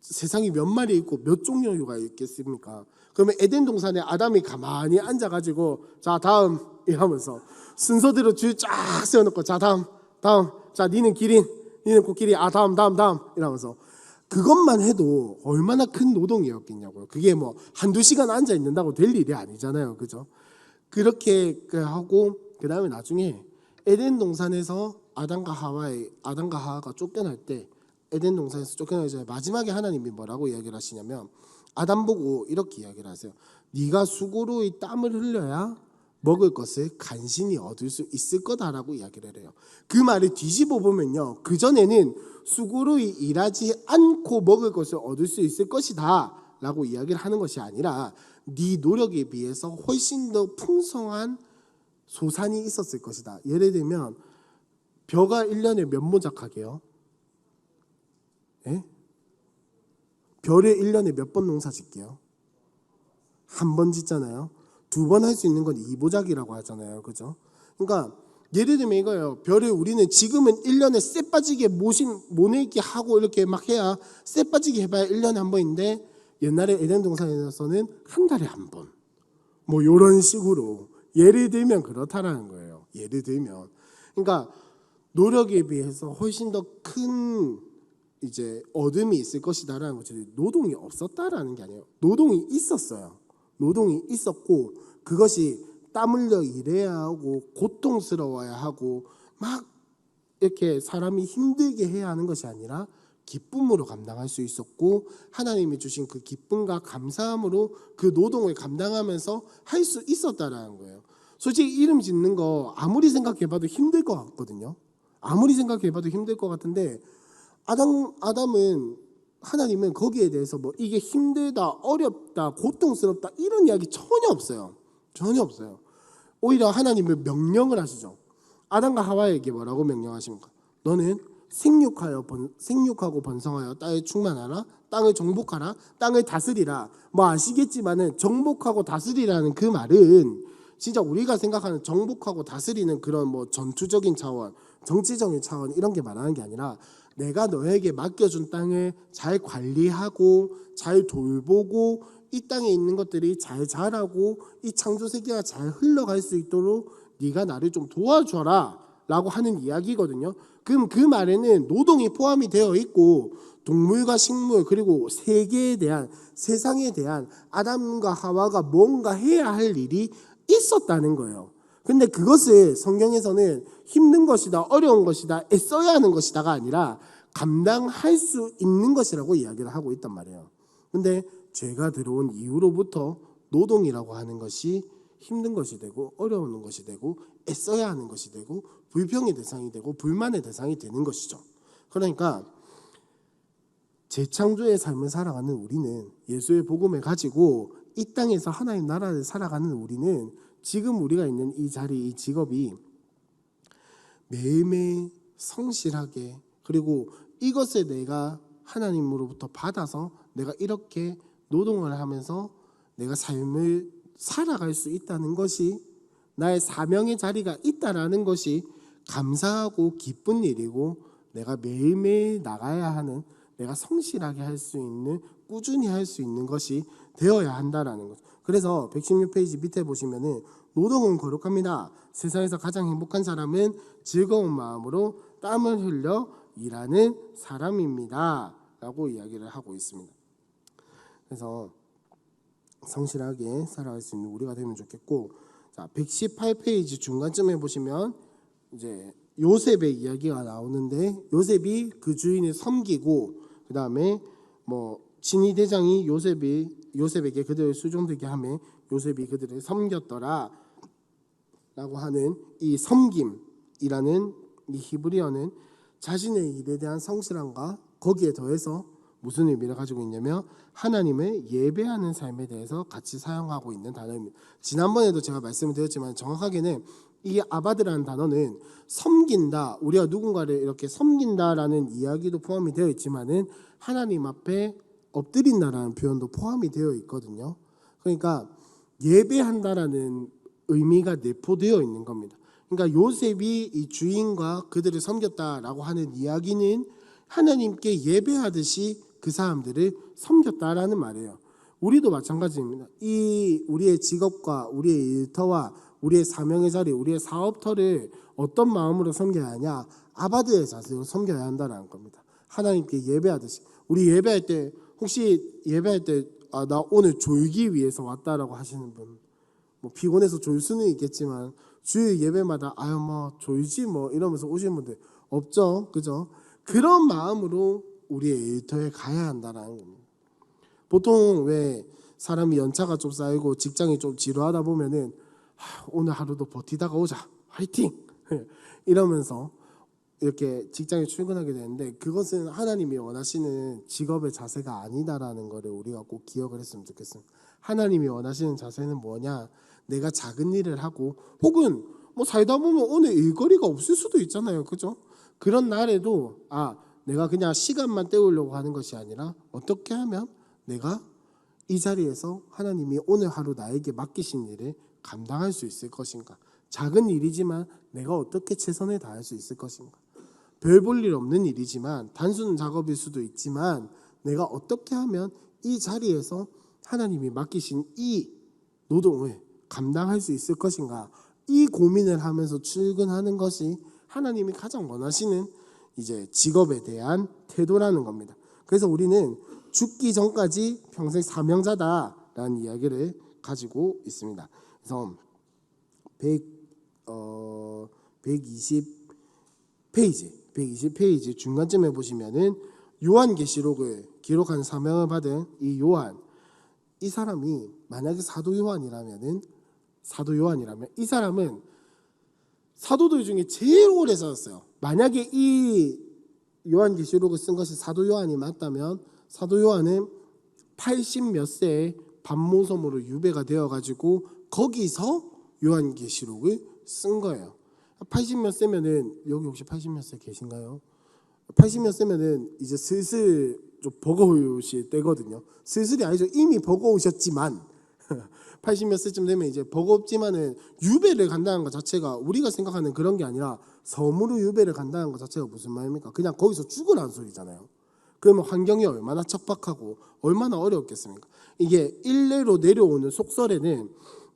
세상이 몇 마리 있고 몇 종류가 있겠습니까? 그러면 에덴 동산에 아담이 가만히 앉아가지고 자 다음 이러면서 순서대로 줄 쫙 세워놓고 자 다음 자 니는 기린, 니는 코끼리, 다음 이러면서 그것만 해도 얼마나 큰 노동이었겠냐고요. 그게 뭐 한두 시간 앉아 있는다고 될 일이 아니잖아요. 그죠? 그렇게 하고 그 다음에 나중에 에덴 동산에서 아담과 하와가 쫓겨날 때, 에덴 동산에서 쫓겨나기 전에 마지막에 하나님이 뭐라고 이야기를 하시냐면 아담 보고 이렇게 이야기를 하세요. 네가 수고로이 땀을 흘려야 먹을 것을 간신히 얻을 수 있을 거다라고 이야기를 해요. 그 말을 뒤집어 보면요, 그 전에는 수고로이 일하지 않고 먹을 것을 얻을 수 있을 것이다 라고 이야기를 하는 것이 아니라 네 노력에 비해서 훨씬 더 풍성한 소산이 있었을 것이다. 예를 들면 벼가 1년에 몇 모작하게요? 예? 벼를 1년에 몇 번 농사 짓게요? 한 번 짓잖아요. 2번 할 수 있는 건 2보작이라고 하잖아요. 그죠? 그러니까 예를 들면 이거예요. 벼를 우리는 지금은 1년에 쎄 빠지게 모내기 하고 이렇게 막 해야, 쎄 빠지게 해봐야 1년에 한 번인데 옛날에 에덴 동산에서는 한 달에 한 번, 뭐 이런 식으로 예를 들면 그렇다라는 거예요. 예를 들면 그러니까 노력에 비해서 훨씬 더 큰 이제 얻음이 있을 것이다라는 거지, 노동이 없었다라는 게 아니에요. 노동이 있었어요. 노동이 있었고 그것이 땀 흘려 일해야 하고 고통스러워야 하고 막 이렇게 사람이 힘들게 해야 하는 것이 아니라 기쁨으로 감당할 수 있었고, 하나님이 주신 그 기쁨과 감사함으로 그 노동을 감당하면서 할 수 있었다라는 거예요. 솔직히 이름 짓는 거 아무리 생각해봐도 힘들 것 같거든요. 아무리 생각해봐도 힘들 것 같은데 하나님은 거기에 대해서 뭐 이게 힘들다, 어렵다, 고통스럽다 이런 이야기 전혀 없어요. 전혀 없어요. 오히려 하나님은 명령을 하시죠. 아담과 하와에게 뭐라고 명령하십니까? 너는 생육하고 번성하여 땅에 충만하라, 땅을 정복하라, 땅을 다스리라. 뭐 아시겠지만은 정복하고 다스리라는 그 말은 진짜 우리가 생각하는 정복하고 다스리는 그런 뭐 전투적인 차원, 정치적인 차원 이런 게 말하는 게 아니라 내가 너에게 맡겨준 땅을 잘 관리하고 잘 돌보고 이 땅에 있는 것들이 잘 자라고 이 창조 세계가 잘 흘러갈 수 있도록 네가 나를 좀 도와줘라 라고 하는 이야기거든요. 그럼 그 말에는 노동이 포함이 되어 있고 동물과 식물 그리고 세계에 대한, 세상에 대한 아담과 하와가 뭔가 해야 할 일이 있었다는 거예요. 근데 그것을 성경에서는 힘든 것이다, 어려운 것이다, 애써야 하는 것이다가 아니라 감당할 수 있는 것이라고 이야기를 하고 있단 말이에요. 근데 죄가 들어온 이후로부터 노동이라고 하는 것이 힘든 것이 되고 어려운 것이 되고 애써야 하는 것이 되고 불평의 대상이 되고 불만의 대상이 되는 것이죠. 그러니까 재창조의 삶을 살아가는 우리는, 예수의 복음을 가지고 이 땅에서 하나님 나라를 살아가는 우리는 지금 우리가 있는 이 자리, 이 직업이 매일매일 성실하게, 그리고 이것을 내가 하나님으로부터 받아서 내가 이렇게 노동을 하면서 내가 삶을 살아갈 수 있다는 것이, 나의 사명의 자리가 있다라는 것이 감사하고 기쁜 일이고, 내가 매일매일 나가야 하는, 내가 성실하게 할 수 있는, 꾸준히 할 수 있는 것이 되어야 한다라는 것. 그래서 116페이지 밑에 보시면은 노동은 거룩합니다. 세상에서 가장 행복한 사람은 즐거운 마음으로 땀을 흘려 일하는 사람입니다 라고 이야기를 하고 있습니다. 그래서 성실하게 살아갈 수 있는 우리가 되면 좋겠고, 자 118페이지 중간쯤에 보시면 이제 요셉의 이야기가 나오는데, 요셉이 그 주인을 섬기고 그 다음에 뭐 진위 대장이 요셉에게 그들을 수종되게 하며 요셉이 그들을 섬겼더라 라고 하는 이 섬김이라는 이 히브리어는 자신의 일에 대한 성실함과 거기에 더해서 무슨 의미를 가지고 있냐면 하나님을 예배하는 삶에 대해서 같이 사용하고 있는 단어입니다. 지난번에도 제가 말씀을 드렸지만 정확하게는 이 아바드라는 단어는 섬긴다, 우리가 누군가를 이렇게 섬긴다라는 이야기도 포함이 되어 있지만은 하나님 앞에 엎드린다라는 표현도 포함이 되어 있거든요. 그러니까 예배한다라는 의미가 내포되어 있는 겁니다. 그러니까 요셉이 이 주인과 그들을 섬겼다라고 하는 이야기는 하나님께 예배하듯이 그 사람들을 섬겼다라는 말이에요. 우리도 마찬가지입니다. 이 우리의 직업과 우리의 일터와 우리의 사명의 자리, 우리의 사업터를 어떤 마음으로 섬겨야 하냐? 아바드의 자세로 섬겨야 한다는 겁니다. 하나님께 예배하듯이. 우리 예배할 때 혹시 예배할 때 나 오늘 졸기 위해서 왔다라고 하시는 분, 뭐 피곤해서 졸 수는 있겠지만 주일 예배마다 아유 뭐 졸지 뭐 이러면서 오시는 분들 없죠, 그죠? 그런 마음으로 우리의 일터에 가야 한다는 겁니다. 보통 왜 사람이 연차가 좀 쌓이고 직장이 좀 지루하다 보면은 오늘 하루도 버티다가 오자, 화이팅! 이러면서 이렇게 직장에 출근하게 되는데 그것은 하나님이 원하시는 직업의 자세가 아니다라는 것을 우리가 꼭 기억을 했으면 좋겠습니다. 하나님이 원하시는 자세는 뭐냐? 내가 작은 일을 하고 혹은 뭐 살다 보면 오늘 일거리가 없을 수도 있잖아요, 그죠? 그런 날에도 내가 그냥 시간만 때우려고 하는 것이 아니라 어떻게 하면 내가 이 자리에서 하나님이 오늘 하루 나에게 맡기신 일을 감당할 수 있을 것인가? 작은 일이지만 내가 어떻게 최선을 다할 수 있을 것인가? 별 볼 일 없는 일이지만 단순 작업일 수도 있지만 내가 어떻게 하면 이 자리에서 하나님이 맡기신 이 노동을 감당할 수 있을 것인가? 이 고민을 하면서 출근하는 것이 하나님이 가장 원하시는 이제 직업에 대한 태도라는 겁니다. 그래서 우리는 죽기 전까지 평생 사명자다라는 이야기를 가지고 있습니다. 그래서 120페이지 중간쯤에 보시면은 요한계시록을 기록한 사명을 받은 이 요한, 이 사람이 만약에 사도 요한이라면 이 사람은 사도들 중에 제일 오래 살았어요. 만약에 이 요한계시록을 쓴 것이 사도 요한이 맞다면 사도 요한은 80 몇 세에 반모섬으로 유배가 되어가지고 거기서 요한계시록을 쓴 거예요. 80 몇 세면은 여기 혹시 80 몇 세 계신가요? 80 몇 세면은 이제 슬슬 좀 버거우실 때거든요. 슬슬이 아니죠. 이미 버거우셨지만 80 몇 세쯤 되면 이제 버겁지만은 유배를 간다는 것 자체가 우리가 생각하는 그런 게 아니라 섬으로 유배를 간다는 것 자체가 무슨 말입니까? 그냥 거기서 죽으라는 소리잖아요. 그러면 환경이 얼마나 척박하고 얼마나 어려웠겠습니까? 이게 일례로 내려오는 속설에는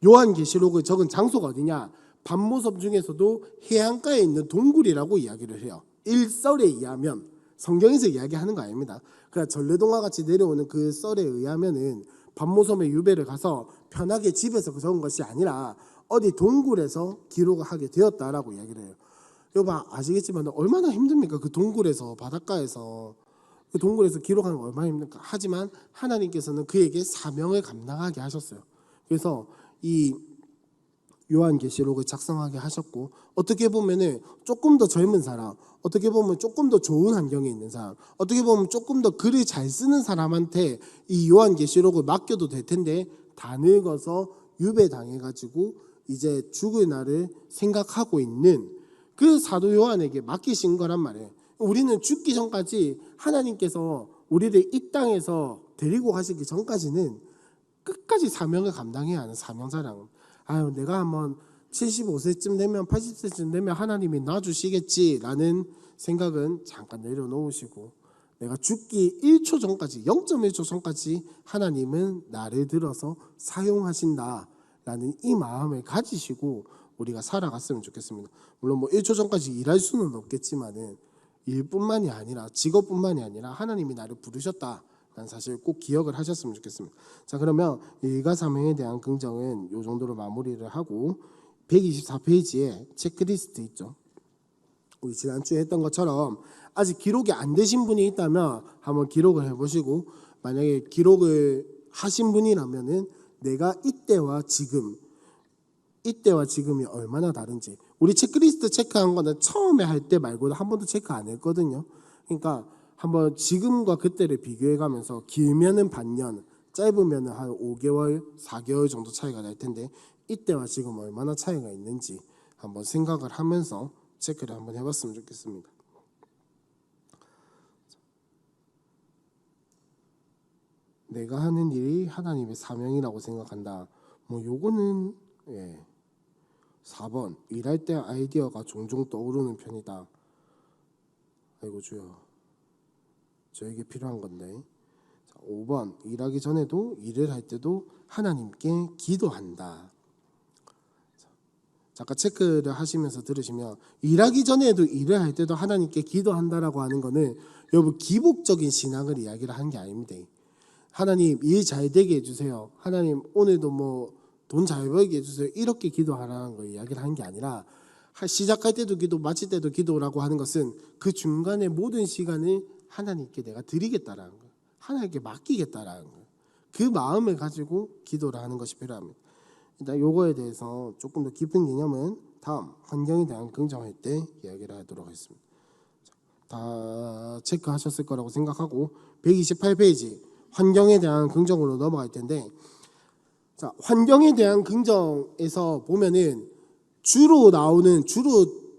요한계시록을 적은 장소가 어디냐? 반모섬 중에서도 해안가에 있는 동굴이라고 이야기를 해요. 일설에 의하면, 성경에서 이야기하는 거 아닙니다. 그러니까 전래동화 같이 내려오는 그 썰에 의하면은 반모섬에 유배를 가서 편하게 집에서 적은 것이 아니라 어디 동굴에서 기록을 하게 되었다라고 이야기를 해요. 여러분 아시겠지만 얼마나 힘듭니까? 그 동굴에서, 바닷가에서 그 동굴에서 기록하는 거 얼마나 힘듭니까? 하지만 하나님께서는 그에게 사명을 감당하게 하셨어요. 그래서 이 요한계시록을 작성하게 하셨고, 어떻게 보면은 조금 더 젊은 사람, 어떻게 보면 조금 더 좋은 환경에 있는 사람, 어떻게 보면 조금 더 글을 잘 쓰는 사람한테 이 요한계시록을 맡겨도 될 텐데 다 늙어서 유배당해가지고 이제 죽을 날을 생각하고 있는 그 사도 요한에게 맡기신 거란 말이에요. 우리는 죽기 전까지 하나님께서 우리를 이 땅에서 데리고 가시기 전까지는 끝까지 사명을 감당해야 하는 사명자라는, 내가 한번 75세쯤 되면 80세쯤 되면 하나님이 놔주시겠지라는 생각은 잠깐 내려놓으시고, 내가 죽기 1초 전까지, 0.1초 전까지 하나님은 나를 들어서 사용하신다라는 이 마음을 가지시고 우리가 살아갔으면 좋겠습니다. 물론 뭐 1초 전까지 일할 수는 없겠지만은 일뿐만이 아니라 직업뿐만이 아니라 하나님이 나를 부르셨다라는 사실 꼭 기억을 하셨으면 좋겠습니다. 자, 그러면 일과 사명에 대한 긍정은 이 정도로 마무리를 하고 124페이지에 체크리스트 있죠. 우리 지난주에 했던 것처럼 아직 기록이 안 되신 분이 있다면 한번 기록을 해보시고, 만약에 기록을 하신 분이라면은 내가 이때와 지금이 얼마나 다른지, 우리 체크리스트 체크한 거는 처음에 할 때 말고는 한 번도 체크 안 했거든요. 그러니까 한번 지금과 그때를 비교해 가면서 길면은 반년, 짧으면은 한 5개월, 4개월 정도 차이가 날 텐데 이때와 지금 얼마나 차이가 있는지 한번 생각을 하면서 체크를 한번 해봤으면 좋겠습니다. 내가 하는 일이 하나님의 사명이라고 생각한다. 뭐 요거는 4번 일할 때 아이디어가 종종 떠오르는 편이다. 아이고 주여, 저에게 필요한 건데. 5번 일하기 전에도 일을 할 때도 하나님께 기도한다. 잠깐 체크를 하시면서 들으시면 일하기 전에도 일을 할 때도 하나님께 기도한다라고 하는 거는 여러분 기복적인 신앙을 이야기를 하는 게 아닙니다. 하나님 일 잘 되게 해주세요. 하나님 오늘도 뭐 돈 잘 벌게 해주세요. 이렇게 기도하라는 걸 이야기를 하는 게 아니라 시작할 때도 기도, 마칠 때도 기도라고 하는 것은 그 중간에 모든 시간을 하나님께 내가 드리겠다라는 거예요. 하나님께 맡기겠다라는 거예요. 그 마음을 가지고 기도를 하는 것이 필요합니다. 일단 요거에 대해서 조금 더 깊은 개념은 다음 환경에 대한 긍정할 때 이야기를 하도록 하겠습니다. 다 체크하셨을 거라고 생각하고 128페이지 환경에 대한 긍정으로 넘어갈 텐데, 자, 환경에 대한 긍정에서 보면은 주로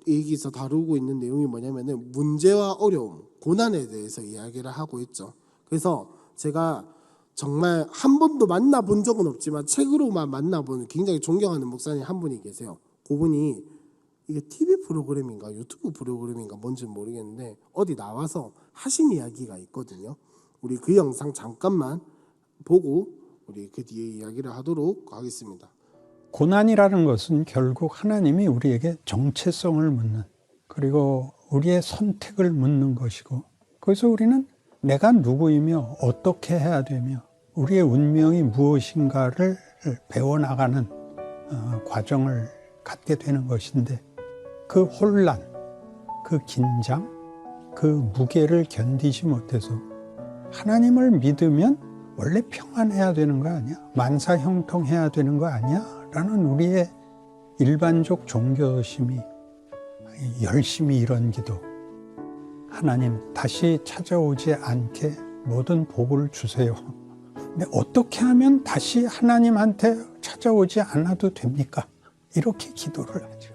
여기서 다루고 있는 내용이 뭐냐면은 문제와 어려움, 고난에 대해서 이야기를 하고 있죠. 그래서 제가 정말 한 번도 만나본 적은 없지만 책으로만 만나본 굉장히 존경하는 목사님 한 분이 계세요. 그분이 이게 TV 프로그램인가 유튜브 프로그램인가 뭔지 모르겠는데 어디 나와서 하신 이야기가 있거든요. 우리 그 영상 잠깐만 보고 우리 그 뒤에 이야기를 하도록 하겠습니다. 고난이라는 것은 결국 하나님이 우리에게 정체성을 묻는, 그리고 우리의 선택을 묻는 것이고, 그래서 우리는 내가 누구이며 어떻게 해야 되며 우리의 운명이 무엇인가를 배워나가는 과정을 갖게 되는 것인데, 그 혼란, 그 긴장, 그 무게를 견디지 못해서 하나님을 믿으면 원래 평안해야 되는 거 아니야? 만사형통해야 되는 거 아니야? 라는 우리의 일반적 종교심이 열심히 이런 기도, 하나님 다시 찾아오지 않게 모든 복을 주세요. 근데 어떻게 하면 다시 하나님한테 찾아오지 않아도 됩니까? 이렇게 기도를 하죠.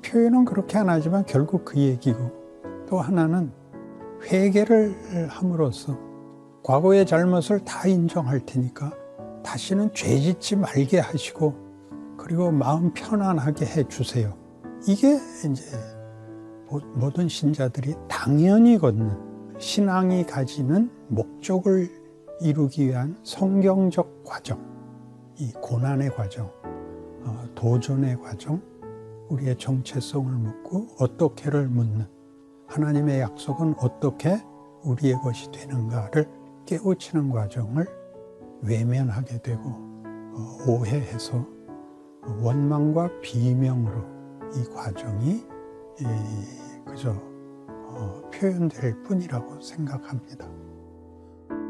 표현은 그렇게 안 하지만 결국 그 얘기고, 또 하나는 회개를 함으로써 과거의 잘못을 다 인정할 테니까 다시는 죄 짓지 말게 하시고, 그리고 마음 편안하게 해주세요. 이게 이제 모든 신자들이 당연히 걷는, 신앙이 가지는 목적을 이루기 위한 성경적 과정, 이 고난의 과정, 도전의 과정, 우리의 정체성을 묻고 어떻게를 묻는, 하나님의 약속은 어떻게 우리의 것이 되는가를 깨우치는 과정을 외면하게 되고 오해해서 원망과 비명으로 이 과정이 그저 표현될 뿐이라고 생각합니다.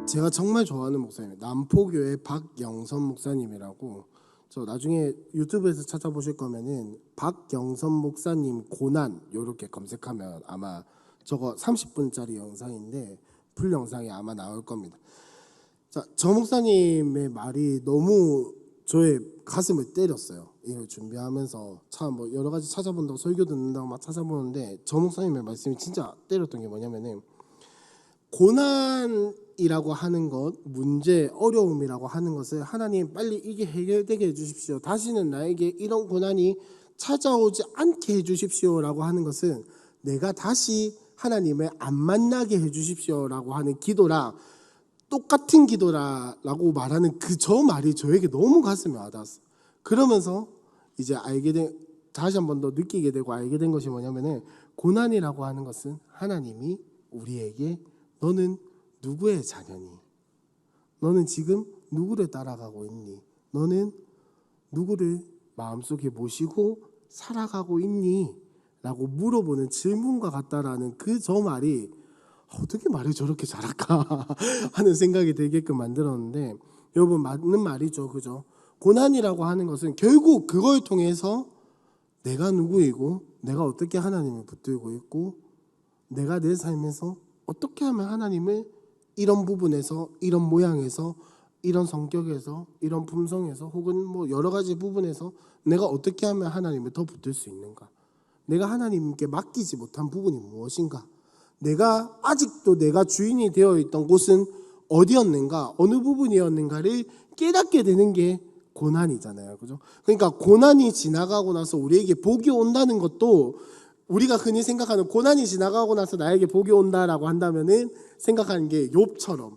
제가 정말 좋아하는 목사님, 남포교회 박영선 목사님이라고, 저 나중에 유튜브에서 찾아보실 거면은 박영선 목사님 고난 이렇게 검색하면 아마 저거 30분짜리 영상인데 풀 영상이 아마 나올 겁니다. 자, 저 목사님의 말이 너무 저의 가슴을 때렸어요. 이걸 준비하면서 참 뭐 여러 가지 찾아본다고, 설교 듣는다고 막 찾아보는데 저 목사님의 말씀이 진짜 때렸던 게 뭐냐면은, 고난이라고 하는 것, 문제, 어려움이라고 하는 것을 하나님 빨리 이게 해결되게 해주십시오, 다시는 나에게 이런 고난이 찾아오지 않게 해주십시오라고 하는 것은 내가 다시 하나님을 안 만나게 해주십시오라고 하는 기도랑 똑같은 기도라고 말하는 그 저 말이 저에게 너무 가슴에 와닿았어. 그러면서 이제 다시 한 번 더 느끼게 되고 알게 된 것이 뭐냐면은, 고난이라고 하는 것은 하나님이 우리에게 너는 누구의 자녀니? 너는 지금 누구를 따라가고 있니? 너는 누구를 마음속에 모시고 살아가고 있니? 라고 물어보는 질문과 같다라는 그 저 말이 어떻게 말을 저렇게 잘할까 하는 생각이 들게끔 만들었는데, 여러분 맞는 말이죠, 그죠? 고난이라고 하는 것은 결국 그걸 통해서 내가 누구이고 내가 어떻게 하나님을 붙들고 있고 내가 내 삶에서 어떻게 하면 하나님을 이런 부분에서, 이런 모양에서, 이런 성격에서, 이런 품성에서, 혹은 뭐 여러 가지 부분에서 내가 어떻게 하면 하나님을 더 붙들 수 있는가? 내가 하나님께 맡기지 못한 부분이 무엇인가? 내가 아직도 내가 주인이 되어 있던 곳은 어디였는가? 어느 부분이었는가를 깨닫게 되는 게 고난이잖아요. 그죠? 그러니까 고난이 지나가고 나서 우리에게 복이 온다는 것도, 우리가 흔히 생각하는 고난이 지나가고 나서 나에게 복이 온다라고 한다면은 생각하는 게 욥처럼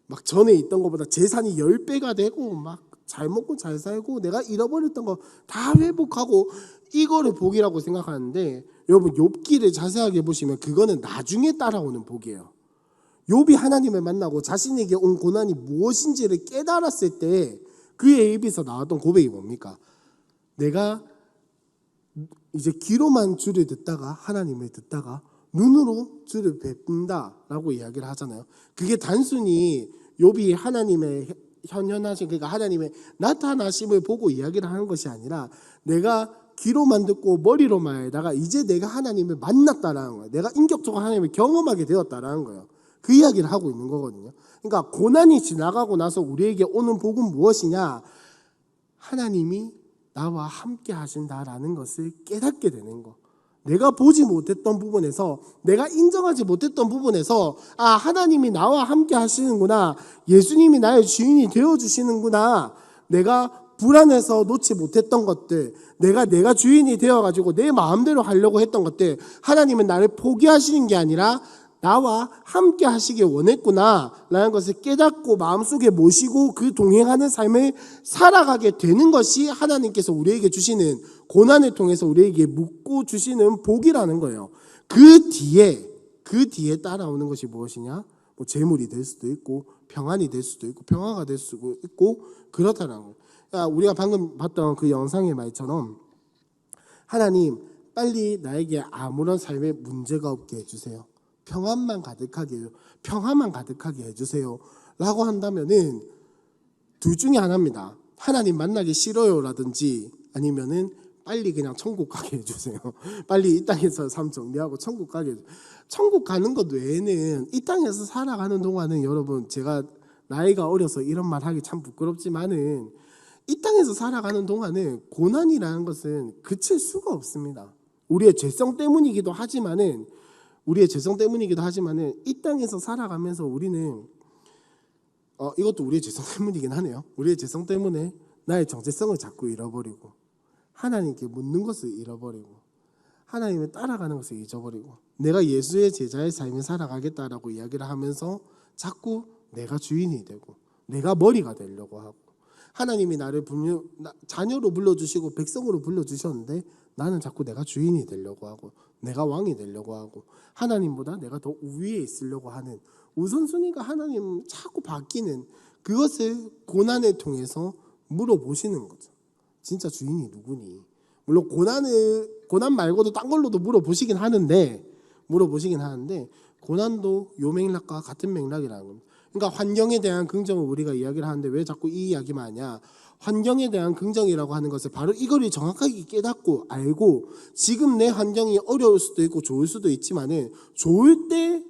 막 전에 있던 것보다 재산이 10배가 되고 막 잘 먹고 잘 살고 내가 잃어버렸던 거 다 회복하고 이거를 복이라고 생각하는데, 여러분 욥기를 자세하게 보시면 그거는 나중에 따라오는 복이에요. 욥이 하나님을 만나고 자신에게 온 고난이 무엇인지를 깨달았을 때 그의 입에서 나왔던 고백이 뭡니까? 내가 이제 귀로만 주를 듣다가 하나님을 듣다가 눈으로 주를 뵙는다라고 이야기를 하잖아요. 그게 단순히 욥이 하나님의 현현하신, 그러니까 하나님의 나타나심을 보고 이야기를 하는 것이 아니라 내가 귀로만 듣고 머리로만 알다가 이제 내가 하나님을 만났다라는 거예요. 내가 인격적으로 하나님을 경험하게 되었다라는 거예요. 그 이야기를 하고 있는 거거든요. 그러니까 고난이 지나가고 나서 우리에게 오는 복은 무엇이냐? 하나님이 나와 함께 하신다라는 것을 깨닫게 되는 거. 내가 보지 못했던 부분에서, 내가 인정하지 못했던 부분에서, 아, 하나님이 나와 함께 하시는구나, 예수님이 나의 주인이 되어주시는구나, 내가 불안해서 놓지 못했던 것들, 내가 주인이 되어가지고 내 마음대로 하려고 했던 것들, 하나님은 나를 포기하시는 게 아니라 나와 함께 하시길 원했구나 라는 것을 깨닫고 마음속에 모시고 그 동행하는 삶을 살아가게 되는 것이 하나님께서 우리에게 주시는, 고난을 통해서 우리에게 묻고 주시는 복이라는 거예요. 그 뒤에 따라오는 것이 무엇이냐? 뭐 재물이 될 수도 있고 평안이 될 수도 있고 평화가 될 수도 있고 그렇다는 거예요. 그러니까 우리가 방금 봤던 그 영상의 말처럼 하나님 빨리 나에게 아무런 삶에 문제가 없게 해주세요. 평안만 가득하게 해주세요 라고 한다면은 둘 중에 하나입니다. 하나님 만나기 싫어요라든지 아니면은 빨리 그냥 천국 가게 해주세요. 빨리 이 땅에서 삶 정리하고 천국 가게 해주세요. 천국 가는 것 외에는 이 땅에서 살아가는 동안은, 여러분 제가 나이가 어려서 이런 말 하기 참 부끄럽지만은 이 땅에서 살아가는 동안은 고난이라는 것은 그칠 수가 없습니다. 우리의 죄성 때문이기도 하지만은 이 땅에서 살아가면서 우리는 이것도 우리의 죄성 때문이긴 하네요. 우리의 죄성 때문에 나의 정체성을 자꾸 잃어버리고 하나님께 묻는 것을 잃어버리고 하나님을 따라가는 것을 잊어버리고 내가 예수의 제자의 삶을 살아가겠다라고 이야기를 하면서 자꾸 내가 주인이 되고 내가 머리가 되려고 하고, 하나님이 나를 자녀로 불러주시고 백성으로 불러주셨는데 나는 자꾸 내가 주인이 되려고 하고 내가 왕이 되려고 하고 하나님보다 내가 더 우위에 있으려고 하는 우선순위가 하나님 자꾸 바뀌는, 그것을 고난을 통해서 물어보시는 거죠. 진짜 주인이 누구니? 물론 고난 말고도 딴 걸로도 물어보시긴 하는데 고난도 요 맥락과 같은 맥락이라는 겁니다. 그러니까 환경에 대한 긍정을 우리가 이야기를 하는데 왜 자꾸 이 이야기만 하냐? 환경에 대한 긍정이라고 하는 것을 바로 이거를 정확하게 깨닫고 알고, 지금 내 환경이 어려울 수도 있고 좋을 수도 있지만은 좋을 때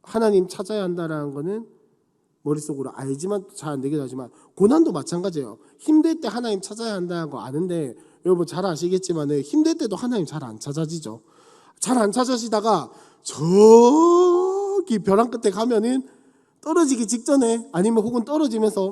하나님 찾아야 한다라는 거는 머릿속으로 알지만 잘 안 되기도 하지만, 고난도 마찬가지예요. 힘들 때 하나님 찾아야 한다는 거 아는데 여러분 잘 아시겠지만은 힘들 때도 하나님 잘 안 찾아지죠. 잘 안 찾아지다가 저기 벼랑 끝에 가면은 떨어지기 직전에, 아니면 혹은 떨어지면서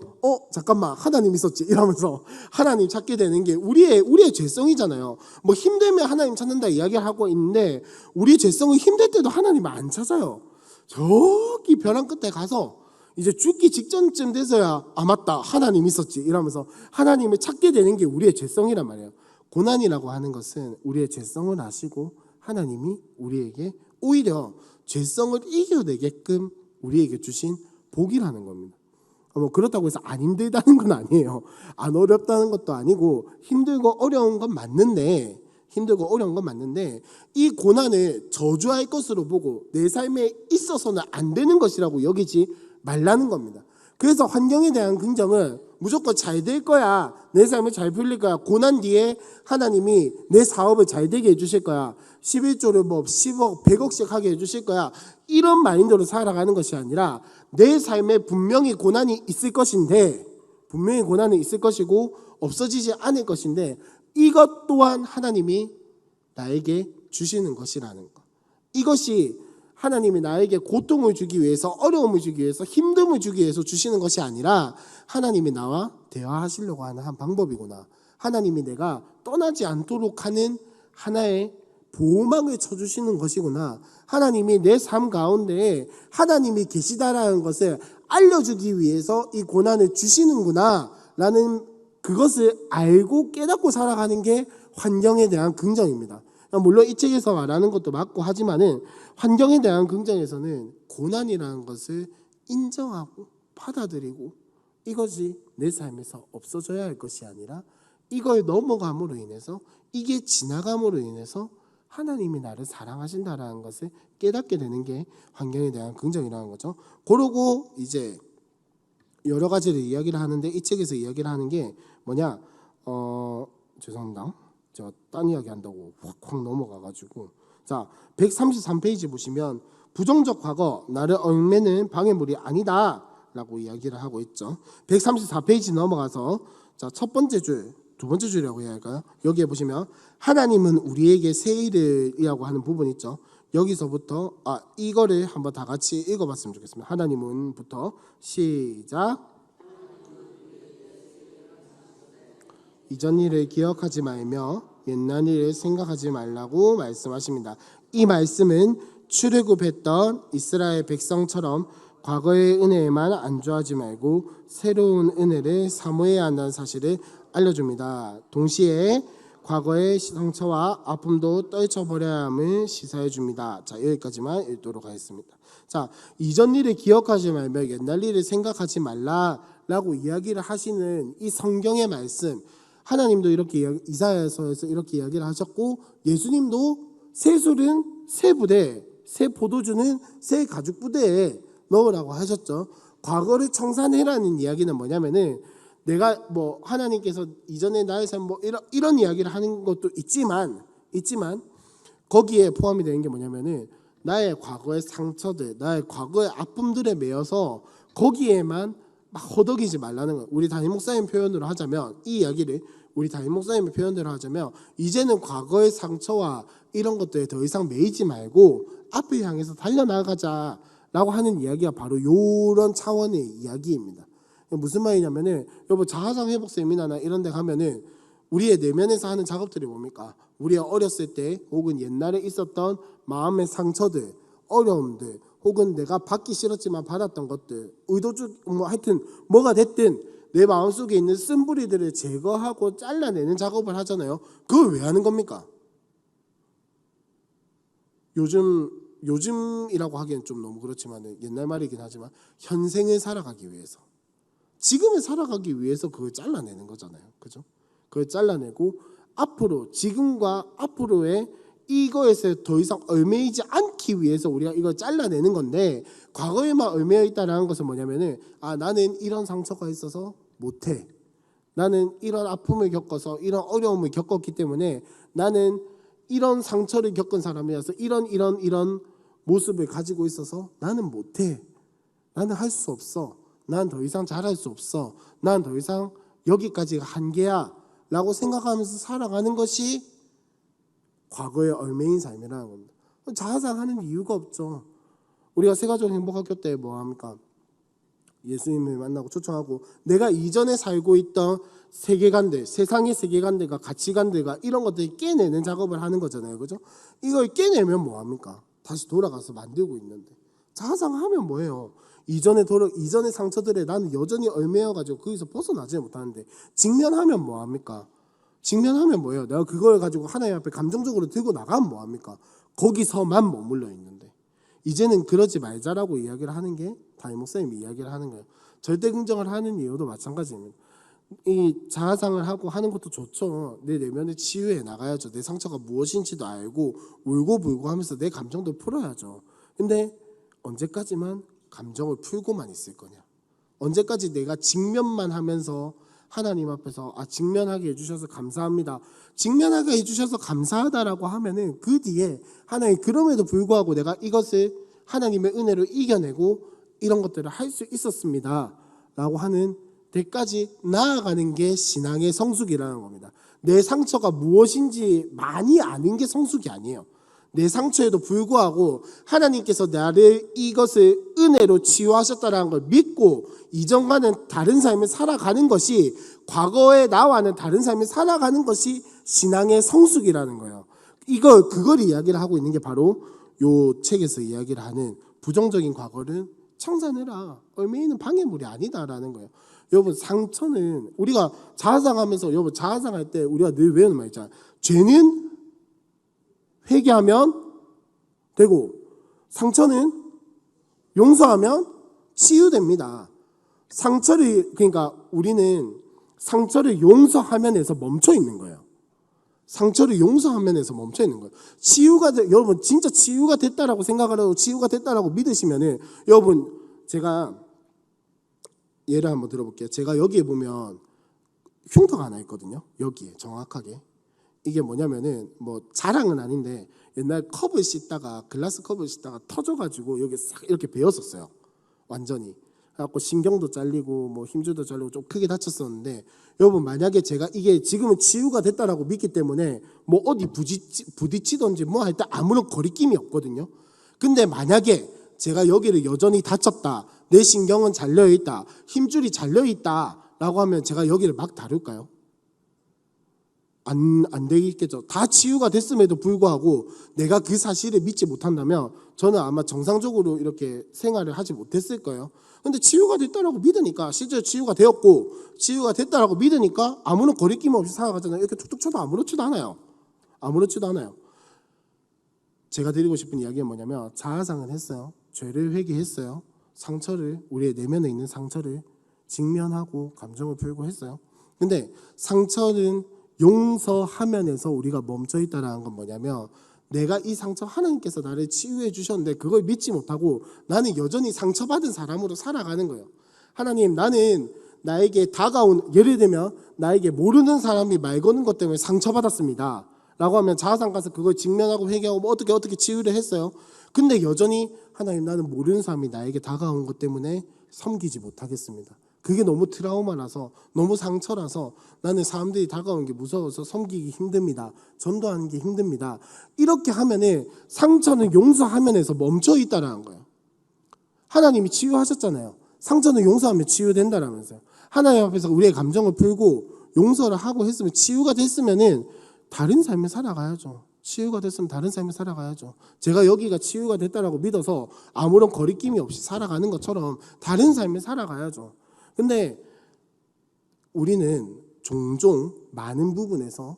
잠깐만 하나님 있었지 이러면서 하나님 찾게 되는 게 우리의 죄성이잖아요. 뭐 힘들면 하나님 찾는다 이야기를 하고 있는데 우리의 죄성은 힘들 때도 하나님을 안 찾아요. 저기 벼랑 끝에 가서 이제 죽기 직전쯤 돼서야 맞다 하나님 있었지 이러면서 하나님을 찾게 되는 게 우리의 죄성이란 말이에요. 고난이라고 하는 것은 우리의 죄성을 아시고 하나님이 우리에게 오히려 죄성을 이겨내게끔 우리에게 주신 복이라는 겁니다. 뭐 그렇다고 해서 안 힘들다는 건 아니에요. 안 어렵다는 것도 아니고 힘들고 어려운 건 맞는데 이 고난을 저주할 것으로 보고 내 삶에 있어서는 안 되는 것이라고 여기지 말라는 겁니다. 그래서 환경에 대한 긍정은 무조건 잘 될 거야, 내 삶이 잘 풀릴 거야, 고난 뒤에 하나님이 내 사업을 잘 되게 해주실 거야, 11조를 뭐 10억, 100억씩 하게 해주실 거야. 이런 마인드로 살아가는 것이 아니라 내 삶에 분명히 고난이 있을 것인데, 분명히 고난이 있을 것이고 없어지지 않을 것인데, 이것 또한 하나님이 나에게 주시는 것이라는 것. 이것이 하나님이 나에게 고통을 주기 위해서, 어려움을 주기 위해서, 힘듦을 주기 위해서 주시는 것이 아니라 하나님이 나와 대화하시려고 하는 한 방법이구나. 하나님이 내가 떠나지 않도록 하는 하나의 보호막을 쳐주시는 것이구나. 하나님이 내 삶 가운데 하나님이 계시다라는 것을 알려주기 위해서 이 고난을 주시는구나 라는 그것을 알고 깨닫고 살아가는 게 환경에 대한 긍정입니다. 물론 이 책에서 말하는 것도 맞고 하지만은 환경에 대한 긍정에서는 고난이라는 것을 인정하고 받아들이고 이것이 내 삶에서 없어져야 할 것이 아니라 이걸 넘어감으로 인해서, 이게 지나감으로 인해서 하나님이 나를 사랑하신다라는 것을 깨닫게 되는 게 환경에 대한 긍정이라는 거죠. 그러고 이제 여러 가지를 이야기를 하는데, 이 책에서 이야기를 하는 게 뭐냐, 죄송합니다. 제가 딴 이야기 한다고 확 넘어가가지고, 자 133페이지 보시면 부정적 과거, 나를 얽매는 방해물이 아니다 라고 이야기를 하고 있죠. 134페이지 넘어가서 자 첫 번째 줄, 두 번째 줄이라고 해야 할까요? 여기에 보시면 하나님은 우리에게 새 일을 이라고 하는 부분 있죠. 여기서부터 이거를 한번 다 같이 읽어봤으면 좋겠습니다. 하나님은부터 시작. 이전 일을 기억하지 말며 옛날 일을 생각하지 말라고 말씀하십니다. 이 말씀은 출애굽했던 이스라엘 백성처럼 과거의 은혜에만 안주하지 말고 새로운 은혜를 사모해야 한다는 사실을 알려줍니다. 동시에 과거의 상처와 아픔도 떨쳐버려야 함을 시사해 줍니다. 자, 여기까지만 읽도록 하겠습니다. 자, 이전 일을 기억하지 말며 옛날 일을 생각하지 말라라고 이야기를 하시는 이 성경의 말씀, 하나님도 이렇게 이사야서에서 이렇게 이야기를 하셨고, 예수님도 새 술은 새 부대, 새 포도주는 새 가죽 부대에 넣으라고 하셨죠. 과거를 청산해라는 이야기는 뭐냐면은, 내가 뭐 하나님께서 이전에 나의 삶 뭐 이런 이야기를 하는 것도 있지만 거기에 포함이 되는 게 뭐냐면은 나의 과거의 상처들, 나의 과거의 아픔들에 매여서 거기에만 막 허덕이지 말라는 거예요. 우리 담임 목사님 표현으로 하자면, 이 이야기를 우리 담임 목사님의 표현대로 하자면, 이제는 과거의 상처와 이런 것들에 더 이상 매이지 말고 앞을 향해서 달려나가자라고 하는 이야기가 바로 이런 차원의 이야기입니다. 무슨 말이냐면은, 여러분 자아상 회복 세미나나 이런 데 가면은 우리의 내면에서 하는 작업들이 뭡니까? 우리가 어렸을 때 혹은 옛날에 있었던 마음의 상처들, 어려움들, 혹은 내가 받기 싫었지만 받았던 것들, 의도적 뭐 하여튼 뭐가 됐든 내 마음속에 있는 쓴뿌리들을 제거하고 잘라내는 작업을 하잖아요. 그걸 왜 하는 겁니까? 요즘이라고 하기엔 좀 너무 그렇지만 옛날 말이긴 하지만 현생을 살아가기 위해서, 지금을 살아가기 위해서 그걸 잘라내는 거잖아요. 그죠? 그걸 잘라내고 앞으로, 지금과 앞으로의 이거에서 더 이상 얽매이지 않기 위해서 우리가 이걸 잘라내는 건데, 과거에만 얽매여 있다는 것은 뭐냐면은, 나는 이런 상처가 있어서 못해, 나는 이런 아픔을 겪어서 이런 어려움을 겪었기 때문에 나는 이런 상처를 겪은 사람이라서 이런 모습을 가지고 있어서 나는 못해, 나는 할 수 없어, 난 더 이상 잘할 수 없어, 난 더 이상 여기까지가 한계야 라고 생각하면서 살아가는 것이 과거의 얽매인 삶이라는 겁니다. 자아상하는 이유가 없죠. 우리가 세가족 행복학교 때 뭐 합니까? 예수님을 만나고 초청하고 내가 이전에 살고 있던 세계관들, 세상의 세계관들과 가치관들과 이런 것들을 깨내는 작업을 하는 거잖아요. 그죠? 이걸 깨내면 뭐 합니까? 다시 돌아가서 만들고 있는데, 자아상하면 뭐예요? 이전의 상처들에 나는 여전히 얽매여가지고 거기서 벗어나지 못하는데, 직면하면 뭐 합니까? 직면하면 뭐예요? 내가 그걸 가지고 하나님 앞에 감정적으로 들고 나가면 뭐 합니까? 거기서만 머물러 있는데, 이제는 그러지 말자라고 이야기를 하는 게 담임 목사님이 이야기를 하는 거예요. 절대 긍정을 하는 이유도 마찬가지입니다. 이 자아상을 하고 하는 것도 좋죠. 내 내면을 치유해 나가야죠. 내 상처가 무엇인지도 알고 울고불고 하면서 내 감정도 풀어야죠. 근데 언제까지만 감정을 풀고만 있을 거냐? 언제까지 내가 직면만 하면서 하나님 앞에서 직면하게 해주셔서 감사합니다. 직면하게 해주셔서 감사하다라고 하면은 그 뒤에 하나님 그럼에도 불구하고 내가 이것을 하나님의 은혜로 이겨내고 이런 것들을 할 수 있었습니다 라고 하는 데까지 나아가는 게 신앙의 성숙이라는 겁니다. 내 상처가 무엇인지 많이 아는 게 성숙이 아니에요. 내 상처에도 불구하고 하나님께서 나를 이것을 은혜로 치유하셨다는 걸 믿고 이전과는 다른 삶을 살아가는 것이, 과거의 나와는 다른 삶을 살아가는 것이 신앙의 성숙이라는 거예요. 그걸 이야기를 하고 있는 게 바로 요 책에서 이야기를 하는 부정적인 과거는 청산해라, 얼매이는 방해물이 아니다라는 거예요. 여러분, 상처는 우리가 자아상하면서, 여러분 자아상할 때 우리가 늘 외우는 말 있잖아요. 죄는 회개하면 되고 상처는 용서하면 치유됩니다. 그러니까 우리는 상처를 용서하면에서 멈춰 있는 거예요. 상처를 용서하면에서 멈춰 있는 거예요. 여러분 진짜 치유가 됐다라고 생각을 하고 치유가 됐다라고 믿으시면은, 여러분 제가 예를 한번 들어볼게요. 제가 여기에 보면 흉터가 하나 있거든요. 여기에 정확하게. 이게 뭐냐면은 뭐 자랑은 아닌데 옛날 컵을 씻다가, 글라스 컵을 씻다가 터져가지고 여기 싹 이렇게 베었었어요. 완전히. 그래갖고 신경도 잘리고 뭐 힘줄도 잘리고 좀 크게 다쳤었는데, 여러분 만약에 제가 이게 지금은 치유가 됐다라고 믿기 때문에 뭐 어디 부딪히던지 뭐 할 때 아무런 거리낌이 없거든요. 근데 만약에 제가 여기를 여전히 다쳤다, 내 신경은 잘려있다, 힘줄이 잘려있다라고 하면 제가 여기를 막 다룰까요? 안 되겠죠. 다 치유가 됐음에도 불구하고 내가 그 사실을 믿지 못한다면 저는 아마 정상적으로 이렇게 생활을 하지 못했을 거예요. 근데 치유가 됐다라고 믿으니까, 실제로 치유가 되었고 치유가 됐다라고 믿으니까 아무런 거리낌 없이 살아가잖아요. 이렇게 툭툭 쳐도 아무렇지도 않아요. 아무렇지도 않아요. 제가 드리고 싶은 이야기는 뭐냐면, 자아상을 했어요. 죄를 회개했어요. 상처를, 우리의 내면에 있는 상처를 직면하고 감정을 풀고 했어요. 근데 상처는 용서하면에서 우리가 멈춰 있다라는 건 뭐냐면, 내가 이 상처, 하나님께서 나를 치유해 주셨는데 그걸 믿지 못하고 나는 여전히 상처받은 사람으로 살아가는 거예요. 하나님, 나는 나에게 다가온, 예를 들면 나에게 모르는 사람이 말 거는 것 때문에 상처받았습니다 라고 하면 자아상 가서 그걸 직면하고 회개하고 뭐 어떻게 치유를 했어요. 근데 여전히 하나님, 나는 모르는 사람이 나에게 다가온 것 때문에 섬기지 못하겠습니다. 그게 너무 트라우마라서, 너무 상처라서 나는 사람들이 다가오는 게 무서워서 섬기기 힘듭니다. 전도하는 게 힘듭니다. 이렇게 하면은 상처는 용서하면에서 멈춰 있다라는 거예요. 하나님이 치유하셨잖아요. 상처는 용서하면 치유된다라면서요. 하나님 앞에서 우리의 감정을 풀고 용서를 하고 했으면, 치유가 됐으면은 다른 삶을 살아가야죠. 치유가 됐으면 다른 삶을 살아가야죠. 제가 여기가 치유가 됐다라고 믿어서 아무런 거리낌이 없이 살아가는 것처럼 다른 삶을 살아가야죠. 근데 우리는 종종 많은 부분에서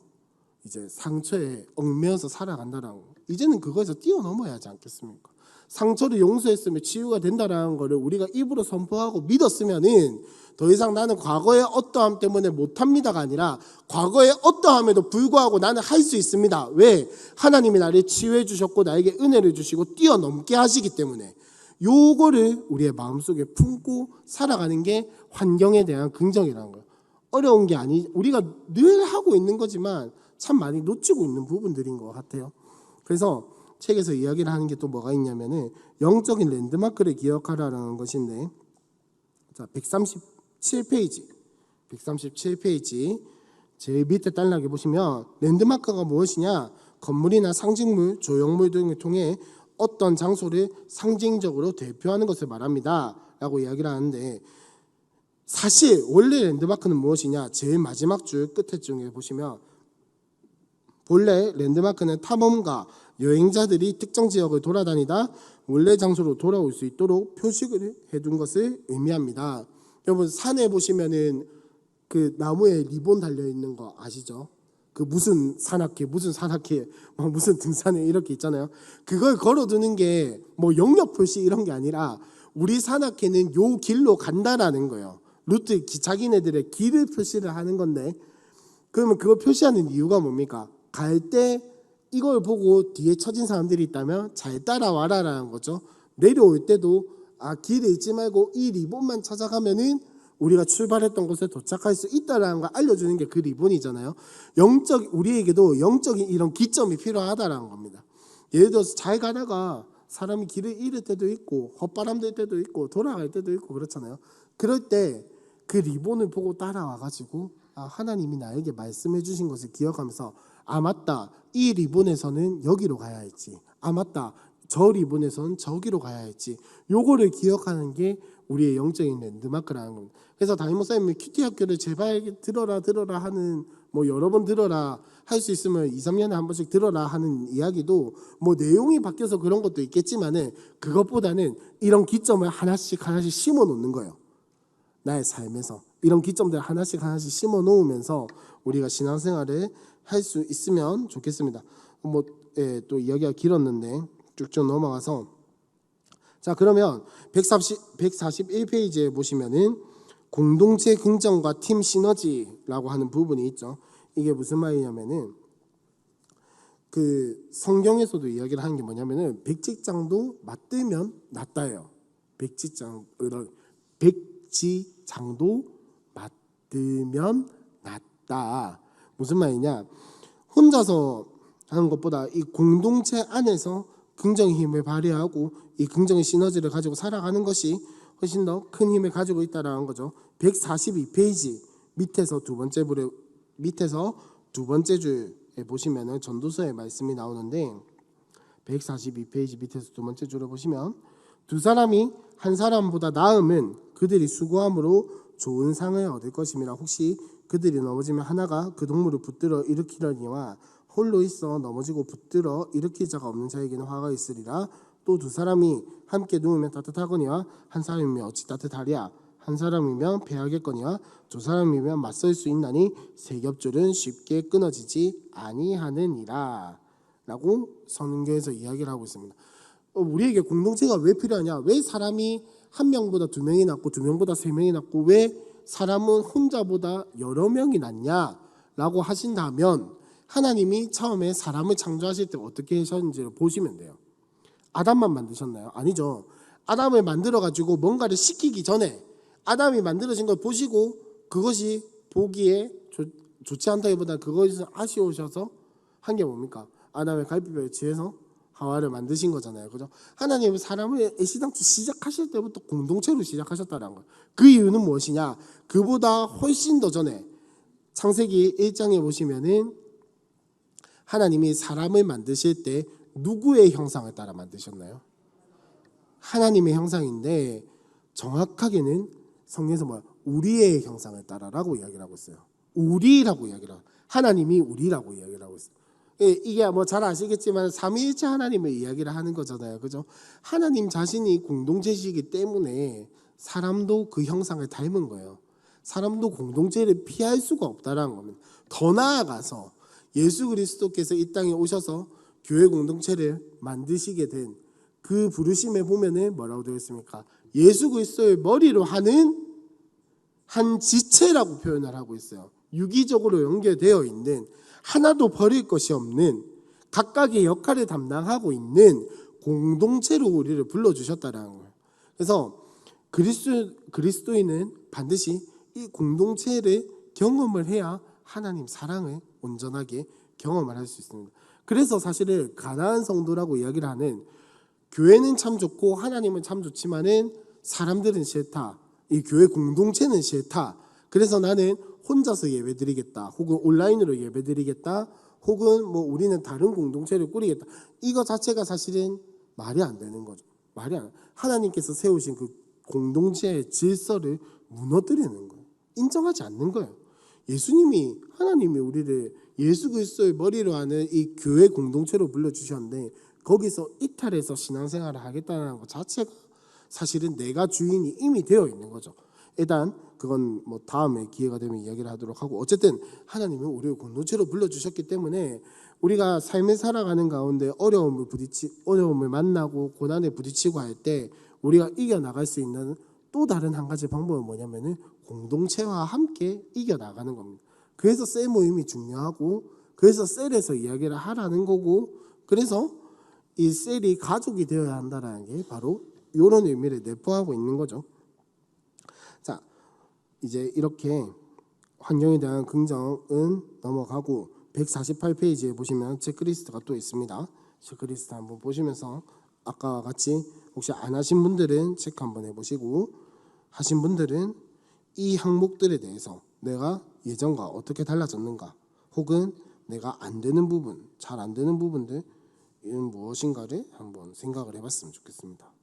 이제 상처에 얽매여서 살아간다라는 거, 이제는 그거에서 뛰어넘어야 하지 않겠습니까? 상처를 용서했으면 치유가 된다라는 거를 우리가 입으로 선포하고 믿었으면은 더 이상 나는 과거의 어떠함 때문에 못합니다가 아니라, 과거의 어떠함에도 불구하고 나는 할 수 있습니다. 왜? 하나님이 나를 치유해 주셨고 나에게 은혜를 주시고 뛰어넘게 하시기 때문에. 요거를 우리의 마음속에 품고 살아가는 게 환경에 대한 긍정이라는 거예요. 어려운 게 우리가 늘 하고 있는 거지만 참 많이 놓치고 있는 부분들인 것 같아요. 그래서 책에서 이야기를 하는 게 또 뭐가 있냐면은, 영적인 랜드마크를 기억하라는 것인데, 자, 137페이지 제일 밑에 단락에 보시면, 랜드마크가 무엇이냐? 건물이나 상징물, 조형물 등을 통해 어떤 장소를 상징적으로 대표하는 것을 말합니다 라고 이야기를 하는데, 사실 원래 랜드마크는 무엇이냐? 제일 마지막 줄 끝에 중에 보시면, 본래 랜드마크는 탐험가, 여행자들이 특정 지역을 돌아다니다 원래 장소로 돌아올 수 있도록 표식을 해둔 것을 의미합니다. 여러분, 산에 보시면은 그 나무에 리본 달려 있는 거 아시죠? 그 무슨 산악회 무슨 등산회 이렇게 있잖아요. 그걸 걸어두는 게 뭐 영역 표시 이런 게 아니라, 우리 산악회는 요 길로 간다라는 거예요. 루트, 자기네들의 길을 표시를 하는 건데, 그러면 그걸 표시하는 이유가 뭡니까? 갈 때 이걸 보고 뒤에 처진 사람들이 있다면 잘 따라와라라는 거죠. 내려올 때도 길에 있지 말고 이 리본만 찾아가면은 우리가 출발했던 곳에 도착할 수 있다라는 걸 알려주는 게 그 리본이잖아요. 우리에게도 영적인 이런 기점이 필요하다라는 겁니다. 예를 들어서 잘 가다가 사람이 길을 잃을 때도 있고 헛바람 들 때도 있고 돌아갈 때도 있고 그렇잖아요. 그럴 때 그 리본을 보고 따라와가지고 하나님이 나에게 말씀해 주신 것을 기억하면서 맞다, 이 리본에서는 여기로 가야 했지, 맞다, 저 리본에서는 저기로 가야 했지, 요거를 기억하는 게 우리의 영적인 랜드마크라는 겁니다. 그래서 담임 목사님이 큐티 학교를 제발 들어라 하는, 뭐 여러 번 들어라, 할 수 있으면 2, 3년에 한 번씩 들어라 하는 이야기도 뭐 내용이 바뀌어서 그런 것도 있겠지만은 그것보다는 이런 기점을 하나씩 심어 놓는 거예요. 나의 삶에서 이런 기점들 하나씩 심어 놓으면서 우리가 신앙생활을 할 수 있으면 좋겠습니다. 또 이야기가 길었는데 쭉쭉 넘어가서, 자, 그러면 141페이지에 보시면은 공동체 긍정과 팀 시너지라고 하는 부분이 있죠. 이게 무슨 말이냐면은 그 성경에서도 이야기를 하는 게 뭐냐면은 백지장도 맞들면 낫다예요. 백지장도 맞들면 낫다. 무슨 말이냐? 혼자서 하는 것보다 이 공동체 안에서 긍정의 힘을 발휘하고 이 긍정의 시너지를 가지고 살아가는 것이 훨씬 더 큰 힘을 가지고 있다라는 거죠. 142페이지 밑에서 두 번째 줄에 보시면은 전도서의 말씀이 나오는데, 142페이지 밑에서 두 번째 줄을 보시면, 두 사람이 한 사람보다 나음은 그들이 수고함으로 좋은 상을 얻을 것임이라. 혹시 그들이 넘어지면 하나가 그 동물을 붙들어 일으키려니와 홀로 있어 넘어지고 붙들어 일으킬 자가 없는 자에게는 화가 있으리라. 또 두 사람이 함께 누우면 따뜻하거니와 한 사람이면 어찌 따뜻하랴. 한 사람이면 패하겠거니와 두 사람이면 맞설 수 있나니 세 겹줄은 쉽게 끊어지지 아니하느니라 라고 선교에서 이야기를 하고 있습니다. 우리에게 공동체가 왜 필요하냐? 왜 사람이 한 명보다 두 명이 낫고 두 명보다 세 명이 낫고 왜 사람은 혼자보다 여러 명이 낫냐라고 하신다면, 하나님이 처음에 사람을 창조하실 때 어떻게 하셨는지를 보시면 돼요. 아담만 만드셨나요? 아니죠. 아담을 만들어가지고 뭔가를 시키기 전에 아담이 만들어진 걸 보시고 그것이 보기에 좋지 않다기보다 그것이 아쉬우셔서 한 게 뭡니까? 아담의 갈피뼈에 취해서 하와를 만드신 거잖아요. 그죠? 하나님은 사람을 애시당초 시작하실 때부터 공동체로 시작하셨다는 거예요. 그 이유는 무엇이냐? 그보다 훨씬 더 전에 창세기 1장에 보시면은 하나님이 사람을 만드실 때 누구의 형상을 따라 만드셨나요? 하나님의 형상인데, 정확하게는 성경에서 우리의 형상을 따라라고 이야기를 하고 있어요. 우리라고 이야기를 하고, 하나님이 우리라고 이야기를 하고 있어요. 이게 뭐 잘 아시겠지만 삼위일체 하나님을 이야기를 하는 거잖아요. 그죠? 하나님 자신이 공동체시기 때문에 사람도 그 형상을 닮은 거예요. 사람도 공동체를 피할 수가 없다라는 겁니다. 더 나아가서 예수 그리스도께서 이 땅에 오셔서 교회 공동체를 만드시게 된 그 부르심에 보면은 뭐라고 되어 있습니까? 예수 그리스도의 머리로 하는 한 지체라고 표현을 하고 있어요. 유기적으로 연결되어 있는, 하나도 버릴 것이 없는, 각각의 역할을 담당하고 있는 공동체로 우리를 불러주셨다라는 거예요. 그래서 그리스도인은 반드시 이 공동체를 경험을 해야 하나님 사랑을 온전하게 경험을 할 수 있습니다. 그래서 사실은 가난한 성도라고 이야기를 하는, 교회는 참 좋고 하나님은 참 좋지만은 사람들은 싫다, 이 교회 공동체는 싫다, 그래서 나는 혼자서 예배드리겠다, 혹은 온라인으로 예배드리겠다, 혹은 뭐 우리는 다른 공동체를 꾸리겠다, 이거 자체가 사실은 말이 안 되는 거죠. 하나님께서 세우신 그 공동체의 질서를 무너뜨리는 거예요. 인정하지 않는 거예요. 하나님이 우리를 예수 그리스도의 머리로 하는 이 교회 공동체로 불러주셨는데, 거기서 이탈해서 신앙생활을 하겠다는 것 자체가 사실은 내가 주인이 이미 되어 있는 거죠. 일단 그건 뭐 다음에 기회가 되면 이야기를 하도록 하고, 어쨌든 하나님은 우리를 공동체로 불러주셨기 때문에 우리가 삶을 살아가는 가운데 어려움을 만나고 고난에 부딪히고 할 때 우리가 이겨나갈 수 있는 또 다른 한 가지 방법은 뭐냐면은 공동체와 함께 이겨나가는 겁니다. 그래서 셀 모임이 중요하고, 그래서 셀에서 이야기를 하라는 거고, 그래서 이 셀이 가족이 되어야 한다는 게 바로 이런 의미를 내포하고 있는 거죠. 자, 이제 이렇게 환경에 대한 긍정은 넘어가고 148페이지에 보시면 체크리스트가 또 있습니다. 체크리스트 한번 보시면서 아까와 같이 혹시 안 하신 분들은 체크 한번 해보시고 하신 분들은 이 항목들에 대해서 내가 예전과 어떻게 달라졌는가 혹은 내가 안 되는 부분, 잘 안 되는 부분들 이는 무엇인가를 한번 생각을 해봤으면 좋겠습니다.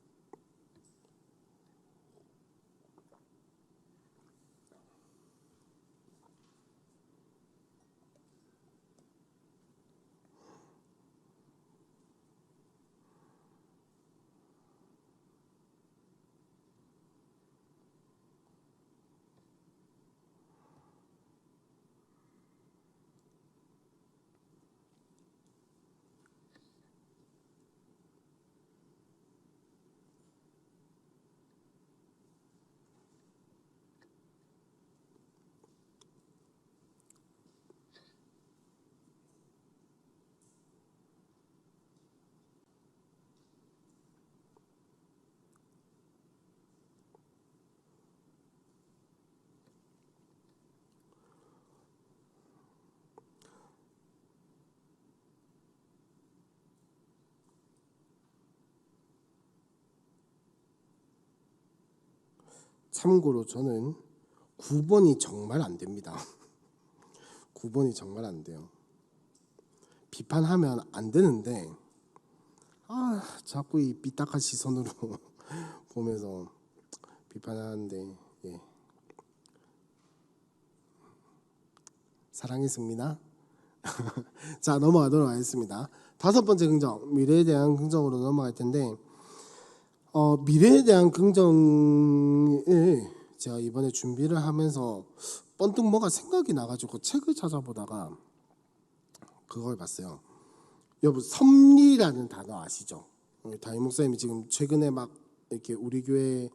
참고로 저는 9번이 정말 안 됩니다. 9번이 정말 안 돼요. 비판하면 안 되는데 자꾸 이 삐딱한 시선으로 보면서 비판하는데 예. 사랑했습니다. 자, 넘어가도록 하겠습니다. 5번째 긍정, 미래에 대한 긍정으로 넘어갈 텐데 미래에 대한 긍정을 제가 이번에 준비를 하면서 번뜩 뭐가 생각이 나가지고 책을 찾아보다가 그걸 봤어요. 여러분 섭리라는 단어 아시죠? 담임 목사님이 지금 최근에 막 이렇게 우리 교회에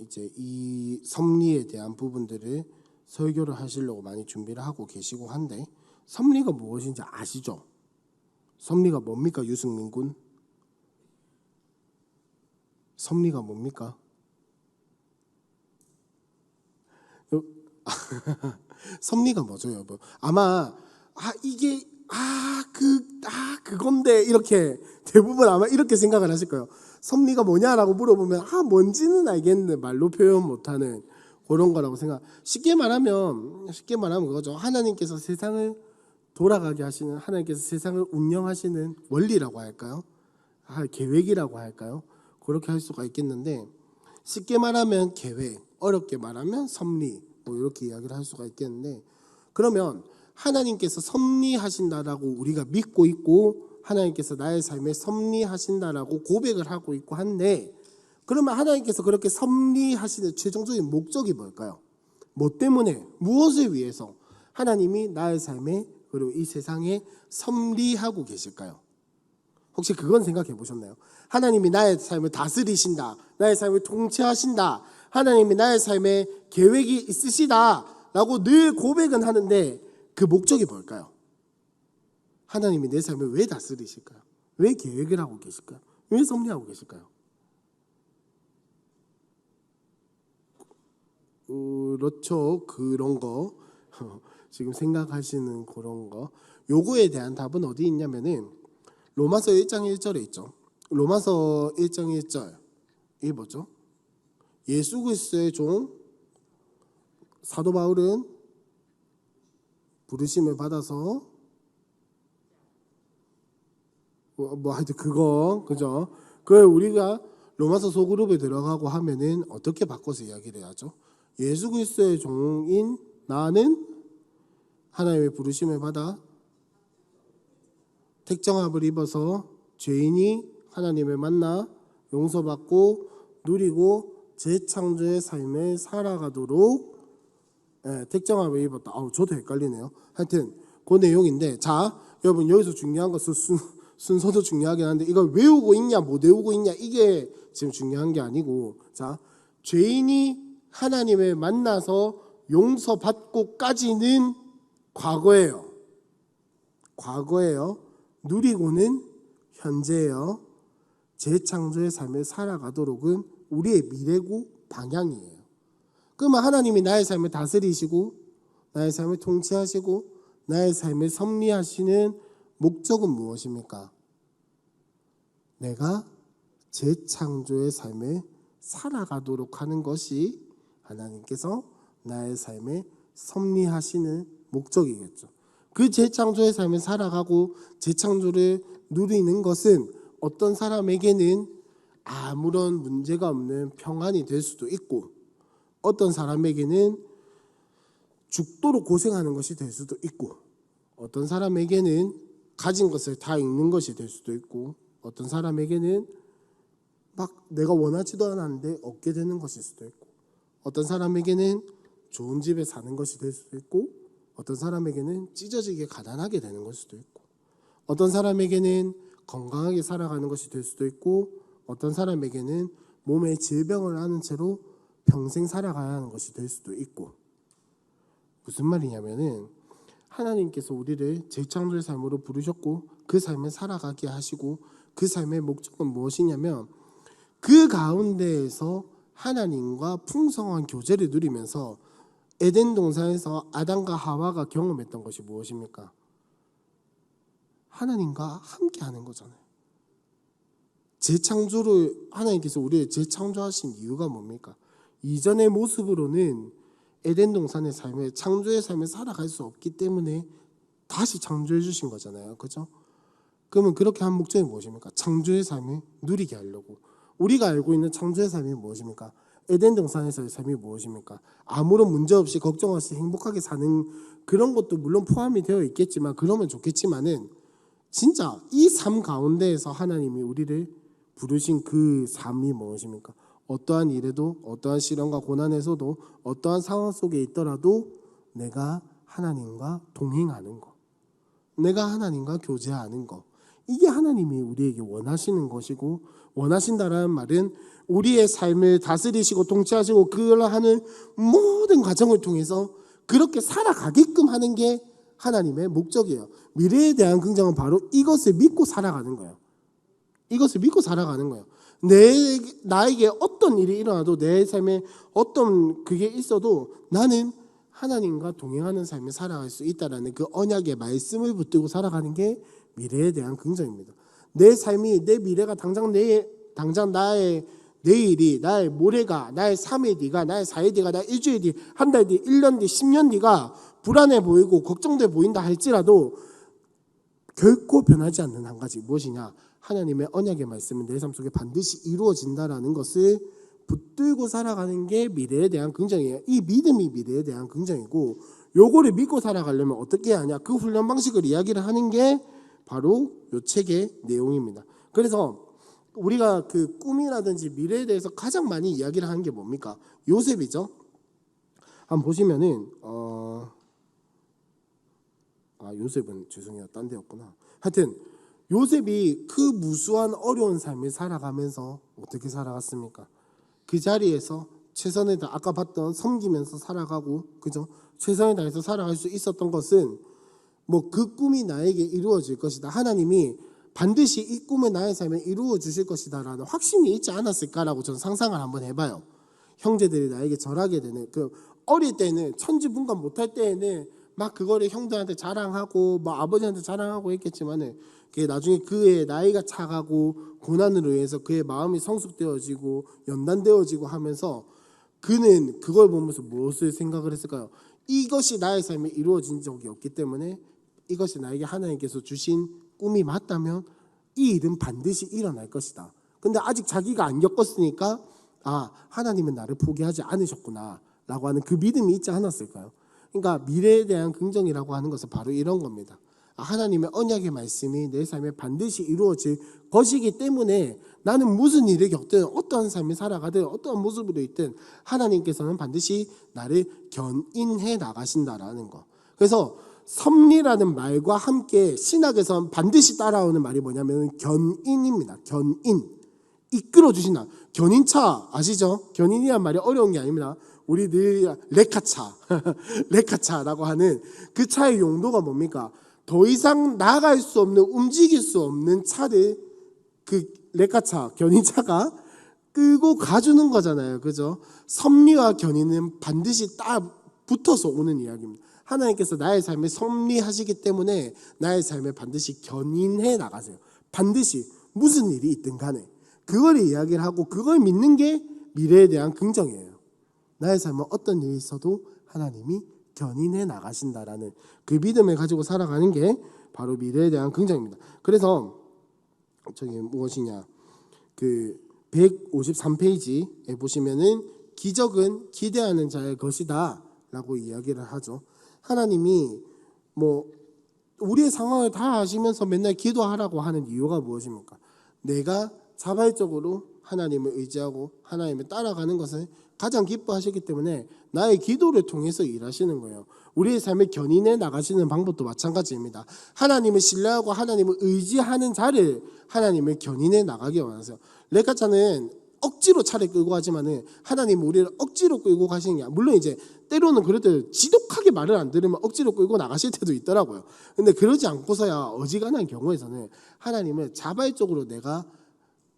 이제 이 섭리에 대한 부분들을 설교를 하시려고 많이 준비를 하고 계시고 한데 섭리가 무엇인지 아시죠? 섭리가 뭡니까, 유승민 군? 섭리가 뭡니까? 섭리가 뭐죠, 여러분? 아마 이게 그건데 이렇게 대부분 아마 이렇게 생각을 하실 거예요. 섭리가 뭐냐라고 물어보면 뭔지는 알겠는데 말로 표현 못하는 그런 거라고 생각. 쉽게 말하면 그거죠. 하나님께서 세상을 돌아가게 하시는, 하나님께서 세상을 운영하시는 원리라고 할까요? 계획이라고 할까요? 그렇게 할 수가 있겠는데 쉽게 말하면 계획, 어렵게 말하면 섭리 뭐 이렇게 이야기를 할 수가 있겠는데 그러면 하나님께서 섭리하신다라고 우리가 믿고 있고 하나님께서 나의 삶에 섭리하신다라고 고백을 하고 있고 한데 그러면 하나님께서 그렇게 섭리하시는 최종적인 목적이 뭘까요? 뭐 때문에 무엇을 위해서 하나님이 나의 삶에 그리고 이 세상에 섭리하고 계실까요? 혹시 그건 생각해 보셨나요? 하나님이 나의 삶을 다스리신다, 나의 삶을 통치하신다, 하나님이 나의 삶에 계획이 있으시다라고 늘 고백은 하는데 그 목적이 뭘까요? 하나님이 내 삶을 왜 다스리실까요? 왜 계획을 하고 계실까요? 왜 섭리하고 계실까요? 그렇죠. 그런 거 지금 생각하시는 그런 거 요거에 대한 답은 어디 있냐면은 로마서 1장 1절에 있죠. 로마서 1장 1절 이게 뭐죠? 예수 그리스도의 종 사도 바울은 부르심을 받아서 하여튼 그거 그죠? 그걸 우리가 로마서 소그룹에 들어가고 하면은 어떻게 바꿔서 이야기를 하죠? 예수 그리스도의 종인 나는 하나님의 부르심을 받아 택정함을 입어서 죄인이 하나님을 만나 용서받고 누리고 재창조의 삶을 살아가도록 택정함을 입었다. 저도 헷갈리네요. 하여튼 그 내용인데 자 여러분 여기서 중요한 것은 순서도 중요하긴 한데 이걸 외우고 있냐 못 외우고 있냐 이게 지금 중요한 게 아니고 자 죄인이 하나님을 만나서 용서받고까지는 과거예요. 누리고는 현재예요. 재창조의 삶을 살아가도록은 우리의 미래고 방향이에요. 그러면 하나님이 나의 삶을 다스리시고 나의 삶을 통치하시고 나의 삶을 섭리하시는 목적은 무엇입니까? 내가 재창조의 삶을 살아가도록 하는 것이 하나님께서 나의 삶에 섭리하시는 목적이겠죠. 그 재창조의 삶을 살아가고 재창조를 누리는 것은 어떤 사람에게는 아무런 문제가 없는 평안이 될 수도 있고 어떤 사람에게는 죽도록 고생하는 것이 될 수도 있고 어떤 사람에게는 가진 것을 다 잃는 것이 될 수도 있고 어떤 사람에게는 막 내가 원하지도 않았는데 얻게 되는 것일 수도 있고 어떤 사람에게는 좋은 집에 사는 것이 될 수도 있고 어떤 사람에게는 찢어지게 가난하게 되는 것일 수도 있고 어떤 사람에게는 건강하게 살아가는 것이 될 수도 있고 어떤 사람에게는 몸에 질병을 앓은 채로 평생 살아가야 하는 것이 될 수도 있고 무슨 말이냐면은 하나님께서 우리를 재창조의 삶으로 부르셨고 그 삶을 살아가게 하시고 그 삶의 목적은 무엇이냐면 그 가운데에서 하나님과 풍성한 교제를 누리면서 에덴 동산에서 아담과 하와가 경험했던 것이 무엇입니까? 하나님과 함께하는 거잖아요. 재창조를 하나님께서 우리를 재창조하신 이유가 뭡니까? 이전의 모습으로는 에덴 동산의 삶을 창조의 삶을 살아갈 수 없기 때문에 다시 창조해 주신 거잖아요. 그렇죠? 그러면 그렇게 한 목적이 무엇입니까? 창조의 삶을 누리게 하려고. 우리가 알고 있는 창조의 삶이 무엇입니까? 에덴 동산에서의 삶이 무엇입니까? 아무런 문제 없이 걱정 없이 행복하게 사는 그런 것도 물론 포함이 되어 있겠지만 그러면 좋겠지만은 진짜 이 삶 가운데에서 하나님이 우리를 부르신 그 삶이 무엇입니까? 어떠한 일에도 어떠한 시련과 고난에서도 어떠한 상황 속에 있더라도 내가 하나님과 동행하는 것, 내가 하나님과 교제하는 것, 이게 하나님이 우리에게 원하시는 것이고 원하신다라는 말은 우리의 삶을 다스리시고 통치하시고 그걸 하는 모든 과정을 통해서 그렇게 살아가게끔 하는 게 하나님의 목적이에요. 미래에 대한 긍정은 바로 이것을 믿고 살아가는 거예요. 이것을 믿고 살아가는 거예요. 나에게 어떤 일이 일어나도 내 삶에 어떤 그게 있어도 나는 하나님과 동행하는 삶을 살아갈 수 있다라는 그 언약의 말씀을 붙들고 살아가는 게 미래에 대한 긍정입니다. 내 삶이 내 미래가 당장 나의 내일이 나의 모레가 나의 3일 뒤가 나의 4일 뒤가 나의 일주일 뒤 한 달 뒤 1년 뒤 10년 뒤가 불안해 보이고 걱정돼 보인다 할지라도 결코 변하지 않는 한 가지 무엇이냐? 하나님의 언약의 말씀은 내 삶 속에 반드시 이루어진다라는 것을 붙들고 살아가는 게 미래에 대한 긍정이에요. 이 믿음이 미래에 대한 긍정이고 요거를 믿고 살아가려면 어떻게 하냐? 그 훈련 방식을 이야기를 하는 게 바로 요 책의 내용입니다. 그래서 우리가 그 꿈이라든지 미래에 대해서 가장 많이 이야기를 하는 게 뭡니까? 요셉이죠. 한번 보시면은 요셉은 죄송해요. 딴 데였구나. 하여튼 요셉이 그 무수한 어려운 삶을 살아가면서 어떻게 살아갔습니까? 그 자리에서 최선을 다 아까 봤던 섬기면서 살아가고 그죠? 최선을 다해서 살아갈 수 있었던 것은 뭐 그 꿈이 나에게 이루어질 것이다. 하나님이 반드시 이 꿈을 나의 삶에 이루어 주실 것이다라는 확신이 있지 않았을까라고 저는 상상을 한번 해봐요. 형제들이 나에게 절하게 되는 그 어릴 때는 천지분간 못할 때에는 막 그거를 형들한테 자랑하고 뭐 아버지한테 자랑하고 했겠지만은 그게 나중에 그의 나이가 차가고 고난으로 인해서 그의 마음이 성숙되어지고 연단되어지고 하면서 그는 그걸 보면서 무엇을 생각을 했을까요? 이것이 나의 삶에 이루어진 적이 없기 때문에 이것이 나에게 하나님께서 주신 꿈이 맞다면 이 일은 반드시 일어날 것이다. 근데 아직 자기가 안 겪었으니까 하나님은 나를 포기하지 않으셨구나 라고 하는 그 믿음이 있지 않았을까요? 그러니까 미래에 대한 긍정이라고 하는 것은 바로 이런 겁니다. 하나님의 언약의 말씀이 내 삶에 반드시 이루어질 것이기 때문에 나는 무슨 일을 겪든 어떠한 삶을 살아가든 어떠한 모습으로 있든 하나님께서는 반드시 나를 견인해 나가신다라는 거. 그래서 섭리라는 말과 함께 신학에서는 반드시 따라오는 말이 뭐냐면 견인입니다. 견인. 이끌어 주신다. 견인차 아시죠? 견인이란 말이 어려운 게 아닙니다. 우리 늘 레카차, 레카차라고 하는 그 차의 용도가 뭡니까? 더 이상 나갈 수 없는 움직일 수 없는 차를 그 레카차, 견인차가 끌고 가주는 거잖아요. 그죠? 섭리와 견인은 반드시 딱 붙어서 오는 이야기입니다. 하나님께서 나의 삶에 섭리하시기 때문에 나의 삶에 반드시 견인해 나가세요. 반드시 무슨 일이 있든 간에 그걸 이야기를 하고 그걸 믿는 게 미래에 대한 긍정이에요. 나의 삶에 어떤 일이 있어도 하나님이 견인해 나가신다라는 그 믿음을 가지고 살아가는 게 바로 미래에 대한 긍정입니다. 그래서 저기 무엇이냐, 그 153페이지에 보시면은 기적은 기대하는 자의 것이다라고 이야기를 하죠. 하나님이 뭐 우리의 상황을 다 아시면서 맨날 기도하라고 하는 이유가 무엇입니까? 내가 자발적으로 하나님을 의지하고 하나님을 따라가는 것을 가장 기뻐하시기 때문에 나의 기도를 통해서 일하시는 거예요. 우리의 삶에 견인해 나가시는 방법도 마찬가지입니다. 하나님을 신뢰하고 하나님을 의지하는 자를 하나님을 견인해 나가게 원하세요. 레카차는 억지로 차를 끌고 가지만은 하나님은 우리를 억지로 끌고 가시는 게 물론 이제 때로는 그래도 지독하게 말을 안 들으면 억지로 끌고 나가실 때도 있더라고요. 근데 그러지 않고서야 어지간한 경우에서는 하나님을 자발적으로 내가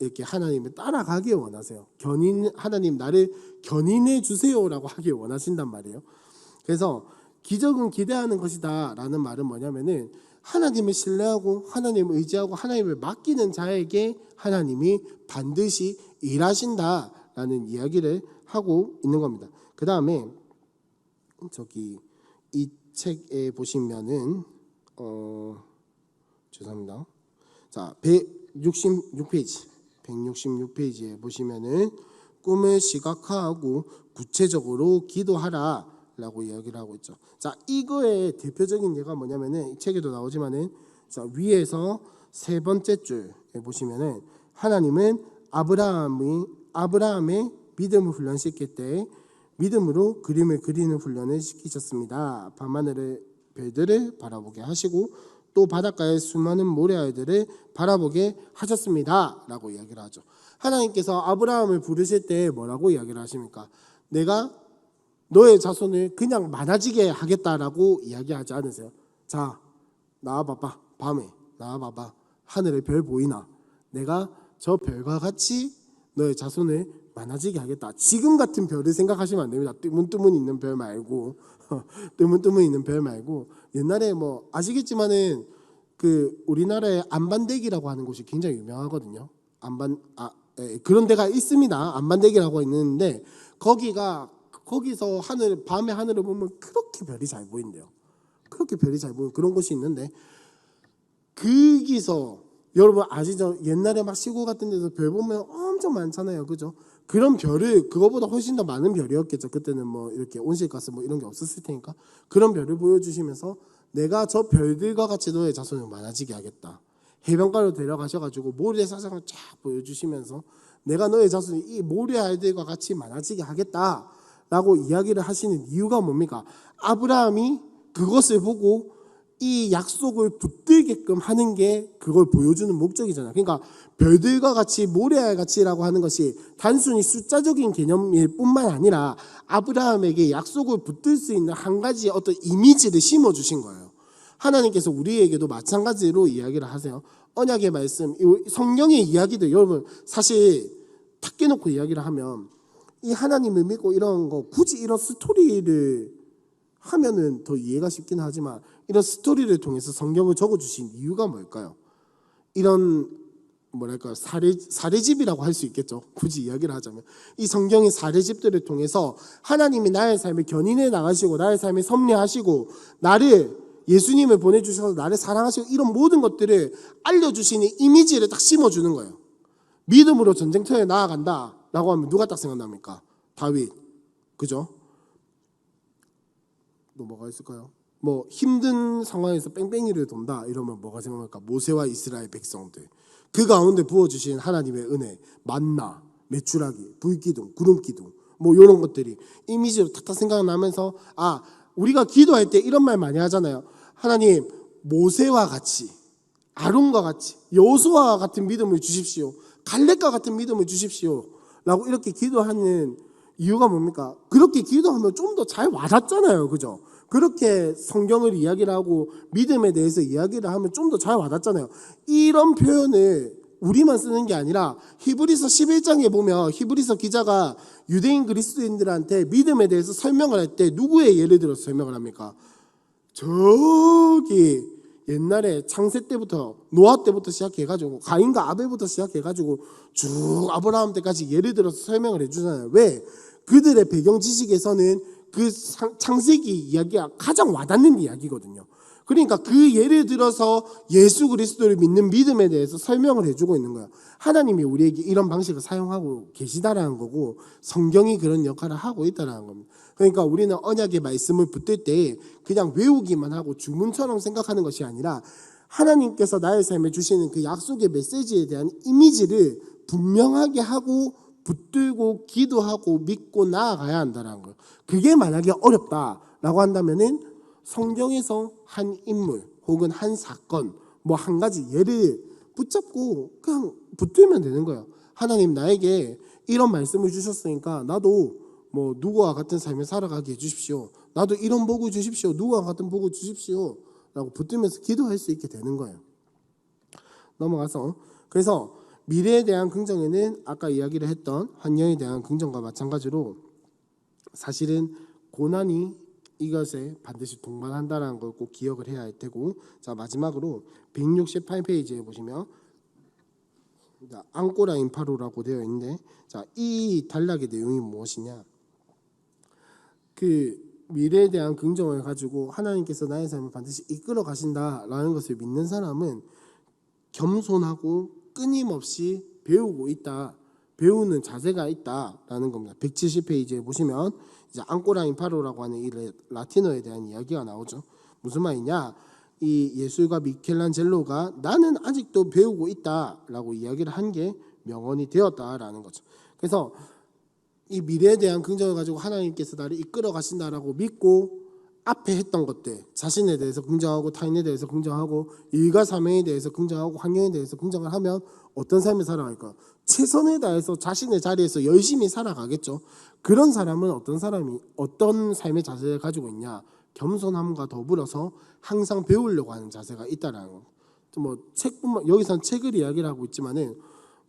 이렇게 하나님을 따라가길 원하세요. 하나님 나를 견인해 주세요라고 하길 원하신단 말이에요. 그래서 기적은 기대하는 것이다 라는 말은 뭐냐면은 하나님을 신뢰하고 하나님을 의지하고 하나님을 맡기는 자에게 하나님이 반드시 일하신다라는 이야기를 하고 있는 겁니다. 그 다음에 저기 이 책에 보시면은 죄송합니다. 자 166페이지에 보시면은 꿈을 시각화하고 구체적으로 기도하라라고 이야기를 하고 있죠. 자, 이거의 대표적인 예가 뭐냐면은 이 책에도 나오지만은 자, 위에서 세 번째 줄에 보시면은 하나님은 아브라함의 믿음을 훈련시킬 때 믿음으로 그림을 그리는 훈련을 시키셨습니다. 밤하늘의 별들을 바라보게 하시고 또 바닷가의 수많은 모래알들을 바라보게 하셨습니다 라고 이야기를 하죠. 하나님께서 아브라함을 부르실 때 뭐라고 이야기를 하십니까? 내가 너의 자손을 그냥 많아지게 하겠다라고 이야기하지 않으세요? 자, 나와봐봐. 밤에 나와봐봐. 하늘의 별 보이나? 내가 저 별과 같이 너의 자손을 많아지게 하겠다. 지금 같은 별을 생각하시면 안 됩니다. 뜨문뜨문 있는 별 말고 뜨문뜨문 있는 별 말고 옛날에 뭐 아시겠지만은 그 우리나라에 안반대기라고 하는 곳이 굉장히 유명하거든요. 그런 데가 있습니다. 안반대기라고 있는데 거기서 밤에 하늘을 보면 그렇게 별이 잘 보인대요. 그렇게 별이 잘 보이는 그런 곳이 있는데 거기서 여러분 아시죠? 옛날에 막 시골 같은 데서 별 보면 엄청 많잖아요. 그죠? 그런 별을 그거보다 훨씬 더 많은 별이었겠죠. 그때는 뭐 이렇게 온실가스 뭐 이런 게 없었을 테니까 그런 별을 보여주시면서 내가 저 별들과 같이 너의 자손을 많아지게 하겠다. 해변가로 데려가셔가지고 모래사장을 쫙 보여주시면서 내가 너의 자손이 이 모래알들과 같이 많아지게 하겠다라고 이야기를 하시는 이유가 뭡니까? 아브라함이 그것을 보고 이 약속을 붙들게끔 하는 게 그걸 보여주는 목적이잖아요. 그러니까 별들과 같이 모래알 같이라고 하는 것이 단순히 숫자적인 개념일 뿐만 아니라 아브라함에게 약속을 붙들 수 있는 한 가지의 어떤 이미지를 심어주신 거예요. 하나님께서 우리에게도 마찬가지로 이야기를 하세요. 언약의 말씀, 성경의 이야기들 여러분 사실 탁 깨놓고 이야기를 하면 이 하나님을 믿고 이런 거 굳이 이런 스토리를 하면은 더 이해가 쉽긴 하지만 이런 스토리를 통해서 성경을 적어주신 이유가 뭘까요? 이런 뭐랄까요 사례집이라고 할 수 있겠죠. 굳이 이야기를 하자면 이 성경의 사례집들을 통해서 하나님이 나의 삶에 견인해 나가시고 나의 삶에 섭리하시고 나를 예수님을 보내주셔서 나를 사랑하시고 이런 모든 것들을 알려주시는 이미지를 딱 심어주는 거예요. 믿음으로 전쟁터에 나아간다 라고 하면 누가 딱 생각납니까? 다윗. 그죠? 또 뭐가 있을까요? 뭐 힘든 상황에서 뺑뺑이를 돈다 이러면 뭐가 생각날까? 모세와 이스라엘 백성들. 그 가운데 부어주신 하나님의 은혜, 만나, 메추라기, 불기둥, 구름기둥 뭐 이런 것들이 이미지로 탁탁 생각나면서 우리가 기도할 때 이런 말 많이 하잖아요. 하나님 모세와 같이 아론과 같이 여호수아와 같은 믿음을 주십시오. 갈렙과 같은 믿음을 주십시오 라고 이렇게 기도하는 이유가 뭡니까? 그렇게 기도하면 좀 더 잘 와닿잖아요. 그죠? 그렇게 성경을 이야기를 하고 믿음에 대해서 이야기를 하면 좀 더 잘 와닿잖아요. 이런 표현을 우리만 쓰는 게 아니라 히브리서 11장에 보면 히브리서 기자가 유대인 그리스도인들한테 믿음에 대해서 설명을 할 때 누구의 예를 들어서 설명을 합니까? 저기 옛날에 창세 때부터 노아 때부터 시작해가지고 가인과 아벨부터 시작해가지고 쭉 아브라함 때까지 예를 들어서 설명을 해주잖아요. 왜? 그들의 배경 지식에서는 그 창세기 이야기가 가장 와닿는 이야기거든요. 그러니까 그 예를 들어서 예수 그리스도를 믿는 믿음에 대해서 설명을 해주고 있는 거예요. 하나님이 우리에게 이런 방식을 사용하고 계시다라는 거고 성경이 그런 역할을 하고 있다는 겁니다. 그러니까 우리는 언약의 말씀을 붙들 때 그냥 외우기만 하고 주문처럼 생각하는 것이 아니라 하나님께서 나의 삶에 주시는 그 약속의 메시지에 대한 이미지를 분명하게 하고 붙들고 기도하고 믿고 나아가야 한다는 거예요. 그게 만약에 어렵다라고 한다면은 성경에서 한 인물 혹은 한 사건 뭐 한 가지 예를 붙잡고 그냥 붙들면 되는 거예요. 하나님 나에게 이런 말씀을 주셨으니까 나도 뭐 누구와 같은 삶을 살아가게 해주십시오. 나도 이런 복을 주십시오. 누구와 같은 복을 주십시오. 라고 붙들면서 기도할 수 있게 되는 거예요. 넘어가서 그래서 미래에 대한 긍정에는 아까 이야기를 했던 환경에 대한 긍정과 마찬가지로 사실은 고난이 이것에 반드시 동반한다는 걸 꼭 기억을 해야 할 테고, 자 마지막으로 168페이지에 보시면 앙꼬라 인파로라고 되어 있는데, 자 이 단락의 내용이 무엇이냐? 그 미래에 대한 긍정을 가지고 하나님께서 나의 삶을 반드시 이끌어 가신다라는 것을 믿는 사람은 겸손하고 끊임없이 배우고 있다, 배우는 자세가 있다라는 겁니다. 170페이지에 보시면 이제 앙꼬라 인파로라고 하는 이 라틴어에 대한 이야기가 나오죠. 무슨 말이냐? 이 예술가 미켈란젤로가 나는 아직도 배우고 있다라고 이야기를 한 게 명언이 되었다라는 거죠. 그래서 이 미래에 대한 긍정을 가지고 하나님께서 나를 이끌어 가신다라고 믿고 앞에 했던 것들, 자신에 대해서 긍정하고 타인에 대해서 긍정하고 일과 사명에 대해서 긍정하고 환경에 대해서 긍정을 하면 어떤 삶을 살아갈까? 최선을 다해서 자신의 자리에서 열심히 살아가겠죠. 그런 사람은 어떤 삶의 자세를 가지고 있냐? 겸손함과 더불어서 항상 배우려고 하는 자세가 있다라는 거. 뭐 책뿐만 여기서는 책을 이야기를 하고 있지만은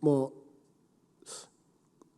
뭐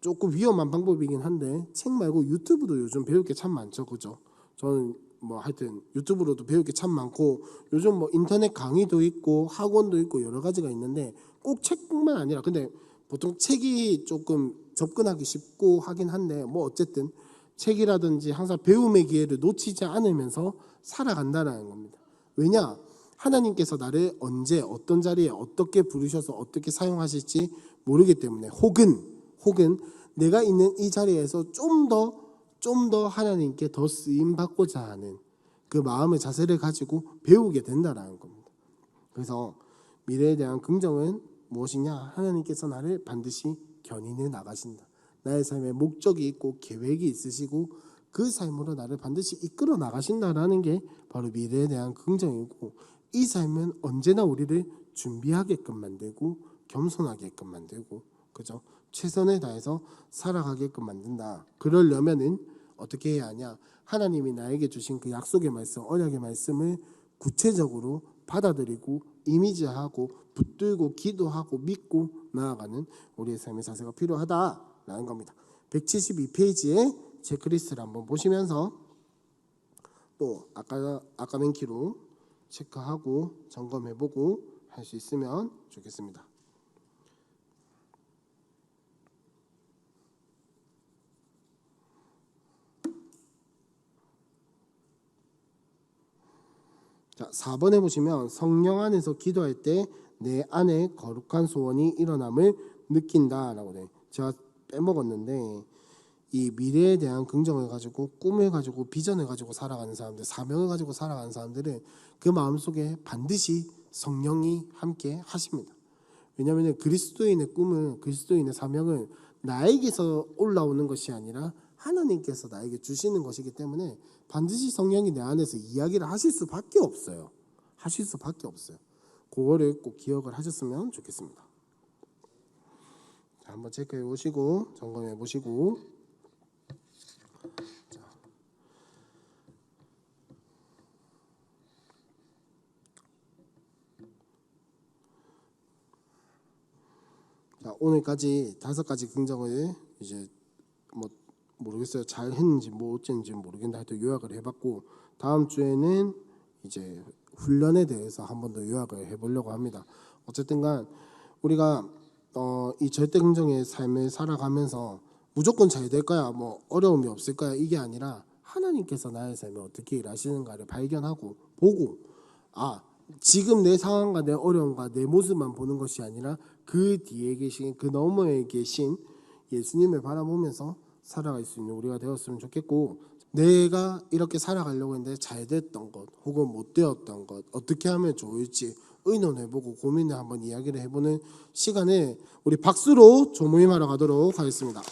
조금 위험한 방법이긴 한데 책 말고 유튜브도 요즘 배울 게 참 많죠, 그죠? 저는 뭐 하여튼 유튜브로도 배울 게 참 많고 요즘 뭐 인터넷 강의도 있고 학원도 있고 여러 가지가 있는데 꼭 책뿐만 아니라 근데 보통 책이 조금 접근하기 쉽고 하긴 한데 뭐 어쨌든 책이라든지 항상 배움의 기회를 놓치지 않으면서 살아간다는 겁니다. 왜냐? 하나님께서 나를 언제 어떤 자리에 어떻게 부르셔서 어떻게 사용하실지 모르기 때문에 혹은 내가 있는 이 자리에서 좀 더 하나님께 더 쓰임 받고자 하는 그 마음의 자세를 가지고 배우게 된다라는 겁니다. 그래서 미래에 대한 긍정은 무엇이냐? 하나님께서 나를 반드시 견인해 나가신다. 나의 삶에 목적이 있고 계획이 있으시고 그 삶으로 나를 반드시 이끌어 나가신다라는 게 바로 미래에 대한 긍정이고, 이 삶은 언제나 우리를 준비하게끔 만들고 겸손하게끔 만들고, 그죠? 최선을 다해서 살아가게끔 만든다. 그러려면은 어떻게 해야 하냐? 하나님이 나에게 주신 그 약속의 말씀, 언약의 말씀을 구체적으로 받아들이고 이미지하고 붙들고 기도하고 믿고 나아가는 우리의 삶의 자세가 필요하다라는 겁니다. 172페이지에 체크리스트를 한번 보시면서 또 아까 맨키로 체크하고 점검해보고 할 수 있으면 좋겠습니다. 자, 4번에 보시면 성령 안에서 기도할 때 내 안에 거룩한 소원이 일어남을 느낀다라고 돼. 제가 빼먹었는데 이 미래에 대한 긍정을 가지고 꿈을 가지고 비전을 가지고 살아가는 사람들, 사명을 가지고 살아가는 사람들은 그 마음속에 반드시 성령이 함께 하십니다. 왜냐하면 그리스도인의 꿈은 그리스도인의 사명은 나에게서 올라오는 것이 아니라 하나님께서 나에게 주시는 것이기 때문에 반드시 성령이 내 안에서 이야기를 하실 수밖에 없어요. 하실 수밖에 없어요. 그거를 꼭 기억을 하셨으면 좋겠습니다. 자, 한번 체크해 보시고 점검해 보시고. 오늘까지 5가지 긍정을 이제 뭐 모르겠어요. 잘 했는지 뭐 어쨌는지 모르겠는데 하여튼 요약을 해봤고, 다음 주에는 이제 훈련에 대해서 한 번 더 요약을 해보려고 합니다. 어쨌든간 우리가 이 절대 긍정의 삶을 살아가면서 무조건 잘 될 거야, 뭐 어려움이 없을 거야, 이게 아니라 하나님께서 나의 삶에 어떻게 일하시는가를 발견하고 보고, 지금 내 상황과 내 어려움과 내 모습만 보는 것이 아니라 그 뒤에 계신, 그 너머에 계신 예수님을 바라보면서 살아갈 수 있는 우리가 되었으면 좋겠고, 내가 이렇게 살아가려고 했는데 잘 됐던 것 혹은 못 되었던 것 어떻게 하면 좋을지 의논해보고 고민을 한번 이야기를 해보는 시간에 우리 박수로 조모임하러 가도록 하겠습니다.